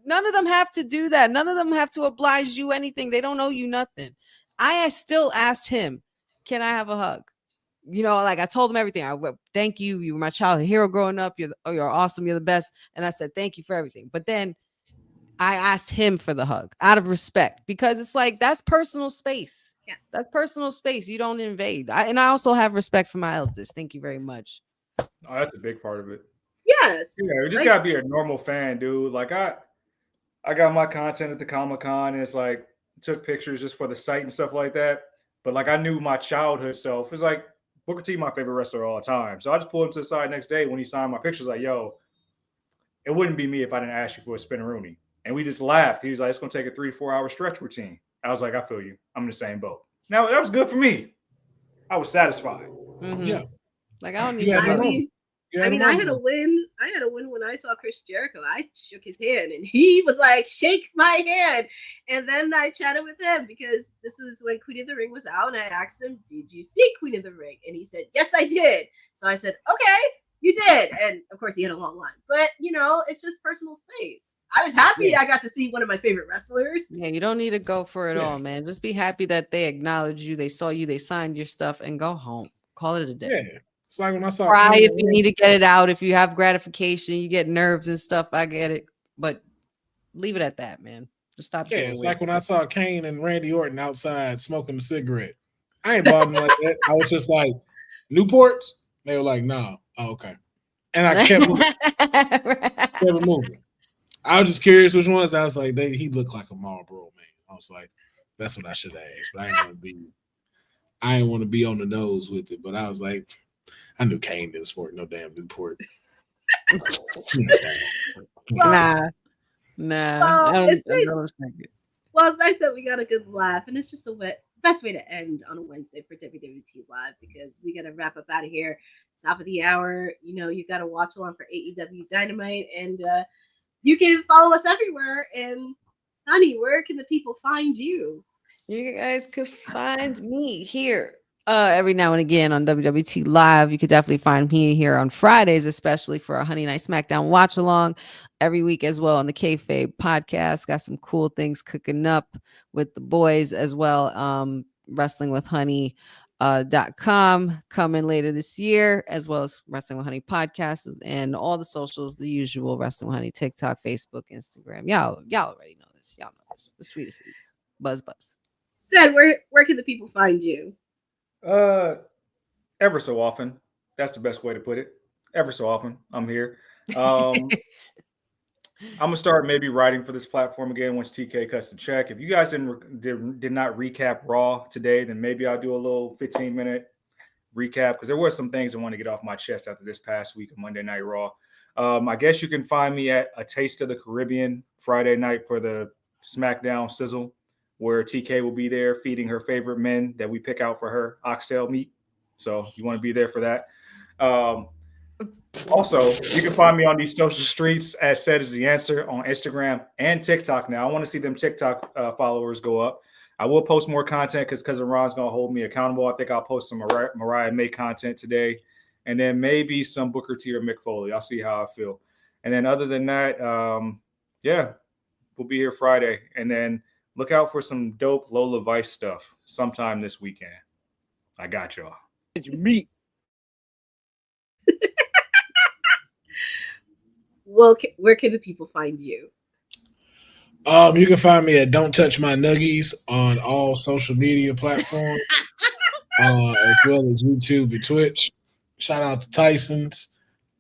none of them have to do that. None of them have to oblige you anything. They don't owe you nothing. I still asked him, can I have a hug? You know, like I told him everything. I went, thank you. You were my childhood hero growing up. You're awesome. You're the best. And I said, thank you for everything. But then I asked him for the hug out of respect, because it's like, that's personal space. Yes. That's personal space. You don't invade. And I also have respect for my elders. Thank you very much. Oh, that's a big part of it. Yes. Yeah, you just gotta be a normal fan, dude. Like I got my content at the Comic-Con, and it's like took pictures just for the site and stuff like that. But like I knew my childhood self. It's like Booker T, my favorite wrestler of all time. So I just pulled him to the side next day when he signed my pictures. Like, yo, it wouldn't be me if I didn't ask you for a spin-a-rooney. And we just laughed. He was like, it's gonna take a 3 to 4 hour stretch routine. I was like, I feel you. I'm in the same boat. Now that was good for me. I was satisfied. Mhm. Yeah. Like I don't need. Yeah, I no. mean, Yeah, I mean, I had a win. I had a win when I saw Chris Jericho. I shook his hand, and he was like, "Shake my hand." And then I chatted with him because this was when Queen of the Ring was out, and I asked him, "Did you see Queen of the Ring?" And he said, "Yes, I did." So I said, "Okay, you did." And of course, he had a long line, but you know, it's just personal space. I was happy I got to see one of my favorite wrestlers. Yeah, you don't need to go for it Yeah. all, man. Just be happy that they acknowledged you, they saw you, they signed your stuff, and go home. Call it a day. Yeah. It's like when I saw Cry Kane if and you Randy- need to get it out. If you have gratification, you get nerves and stuff. I get it, but leave it at that, man. Just stop. Yeah, doing it's weird. like when I saw Kane and Randy Orton outside smoking a cigarette. I ain't bothering like that. I was just like, Newports? They were like, no. Oh, okay. And I kept moving. I was just curious which ones. I was like, he looked like a Marlboro man. I was like, that's what I should have asked, but I ain't want to be on the nose with it. But I was like, I knew Kane didn't sport no damn Newport. Nah. Well, it's nice. don't respect it. Well, as I said, we got a good laugh, and it's just best way to end on a Wednesday for WWT Live, because we got to wrap up out of here. Top of the hour, you know, you got to watch along for AEW Dynamite, and you can follow us everywhere. And honey, where can the people find you? You guys could find me here every now and again on WWT Live. You could definitely find me here on Fridays, especially for a Honey Night SmackDown watch along every week as well on the Kayfabe podcast. Got some cool things cooking up with the boys as well. Wrestling with Honey .com coming later this year, as well as Wrestling with Honey podcast and all the socials, the usual Wrestling with Honey, TikTok, Facebook, Instagram. Y'all already know this. Y'all know this. The sweetest. Buzz. Said, where can the people find you? Ever so often. That's the best way to put it. Ever so often, I'm here. I'm gonna start maybe writing for this platform again once TK cuts the check. If you guys did not recap Raw today, then maybe I'll do a little 15-minute recap because there were some things I want to get off my chest after this past week of Monday Night Raw. I guess you can find me at A Taste of the Caribbean Friday night for the SmackDown Sizzle, where TK will be there feeding her favorite men that we pick out for her, oxtail meat. So you want to be there for that. Also, you can find me on these social streets at cedistheanswer on Instagram and TikTok now. I want to see them TikTok followers go up. I will post more content because Cousin Ron's going to hold me accountable. I think I'll post some Mariah May content today, and then maybe some Booker T or Mick Foley. I'll see how I feel. And then other than that, we'll be here Friday. And then look out for some dope Lola Vice stuff sometime this weekend. I got y'all. It's me. Well, where can the people find you? You can find me at Don't Touch My Nuggies on all social media platforms, as well as YouTube and Twitch. Shout out to Tyson's.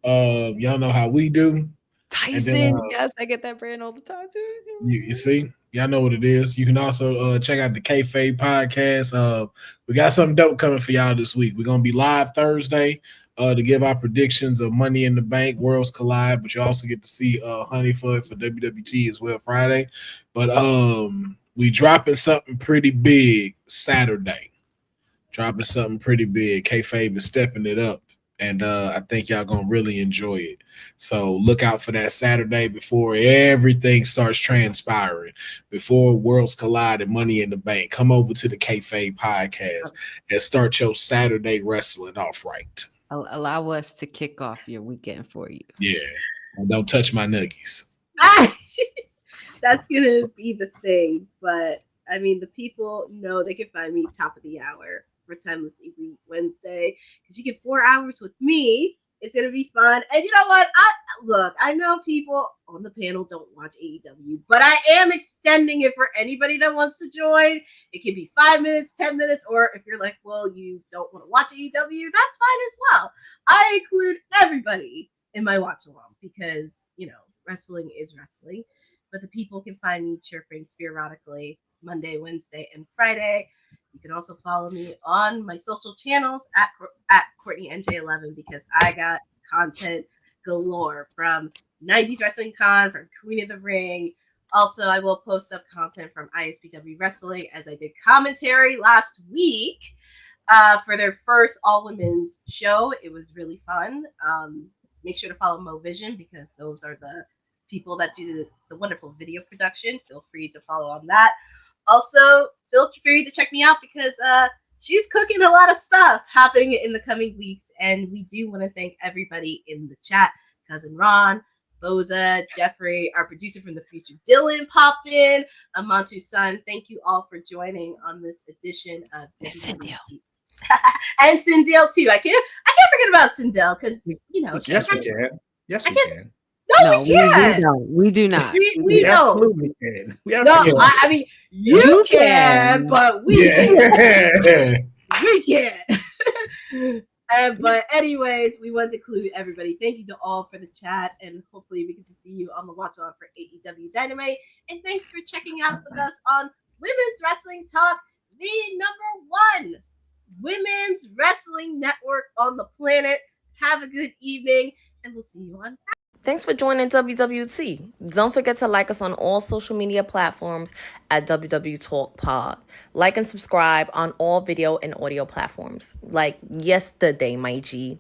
Y'all know how we do. Tyson, then, yes, I get that brand all the time too. You see, y'all know what it is. You can also check out the Kayfabe podcast. We got something dope coming for y'all this week. We're gonna be live Thursday to give our predictions of Money in the Bank, Worlds Collide, but you also get to see Honeyfoot for WWT as well Friday. But we dropping something pretty big Saturday. Kayfabe is stepping it up. And I think y'all going to really enjoy it. So look out for that Saturday before everything starts transpiring, before Worlds Collide and Money in the Bank. Come over to the Kayfabe podcast and start your Saturday wrestling off right. Allow us to kick off your weekend for you. Yeah. And don't touch my nuggies. That's going to be the thing. But, I mean, the people know they can find me top of the hour for Timeless Elite Wednesday, because you get 4 hours with me. It's gonna be fun. And you know what? I know people on the panel don't watch AEW, but I am extending it for anybody that wants to join. It can be 5 minutes, 10 minutes, or if you're like, well, you don't want to watch AEW, that's fine as well. I include everybody in my watch along because, you know, wrestling is wrestling. But the people can find me chirping sporadically Monday, Wednesday, and Friday. You can also follow me on my social channels at CourtneyNJ11 because I got content galore from 90s Wrestling Con, from Queen of the Ring. Also, I will post up content from ISPW Wrestling as I did commentary last week for their first all-women's show. It was really fun. Make sure to follow Mo Vision because those are the people that do the wonderful video production. Feel free to follow on that. Also, feel free to check me out because she's cooking a lot of stuff happening in the coming weeks. And we do want to thank everybody in the chat. Cousin Ron, Boza, Jeffrey, our producer from the future, Dylan, popped in. Amantu's son, thank you all for joining on this edition of Sindel. And Sindel too. I can't forget about Sindel because you know. Yes, we can. Yes, we can. No, we can't. We do not. We don't. Absolutely can. I mean, you can, but we can't. We can't. But anyways, we want to include everybody. Thank you to all for the chat, and hopefully we get to see you on the watch on for AEW Dynamite. And thanks for checking out with us on Women's Wrestling Talk, the #1 women's wrestling network on the planet. Have a good evening, and we'll see you on Friday. Thanks for joining WWT. Don't forget to like us on all social media platforms at WW Talk Pod. Like and subscribe on all video and audio platforms, like yesterday, my G.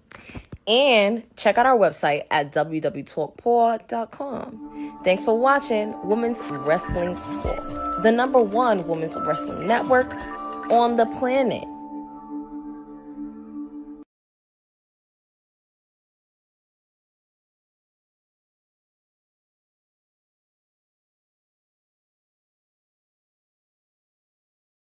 And check out our website at www.talkpod.com. Thanks for watching Women's Wrestling Talk, the #1 women's wrestling network on the planet.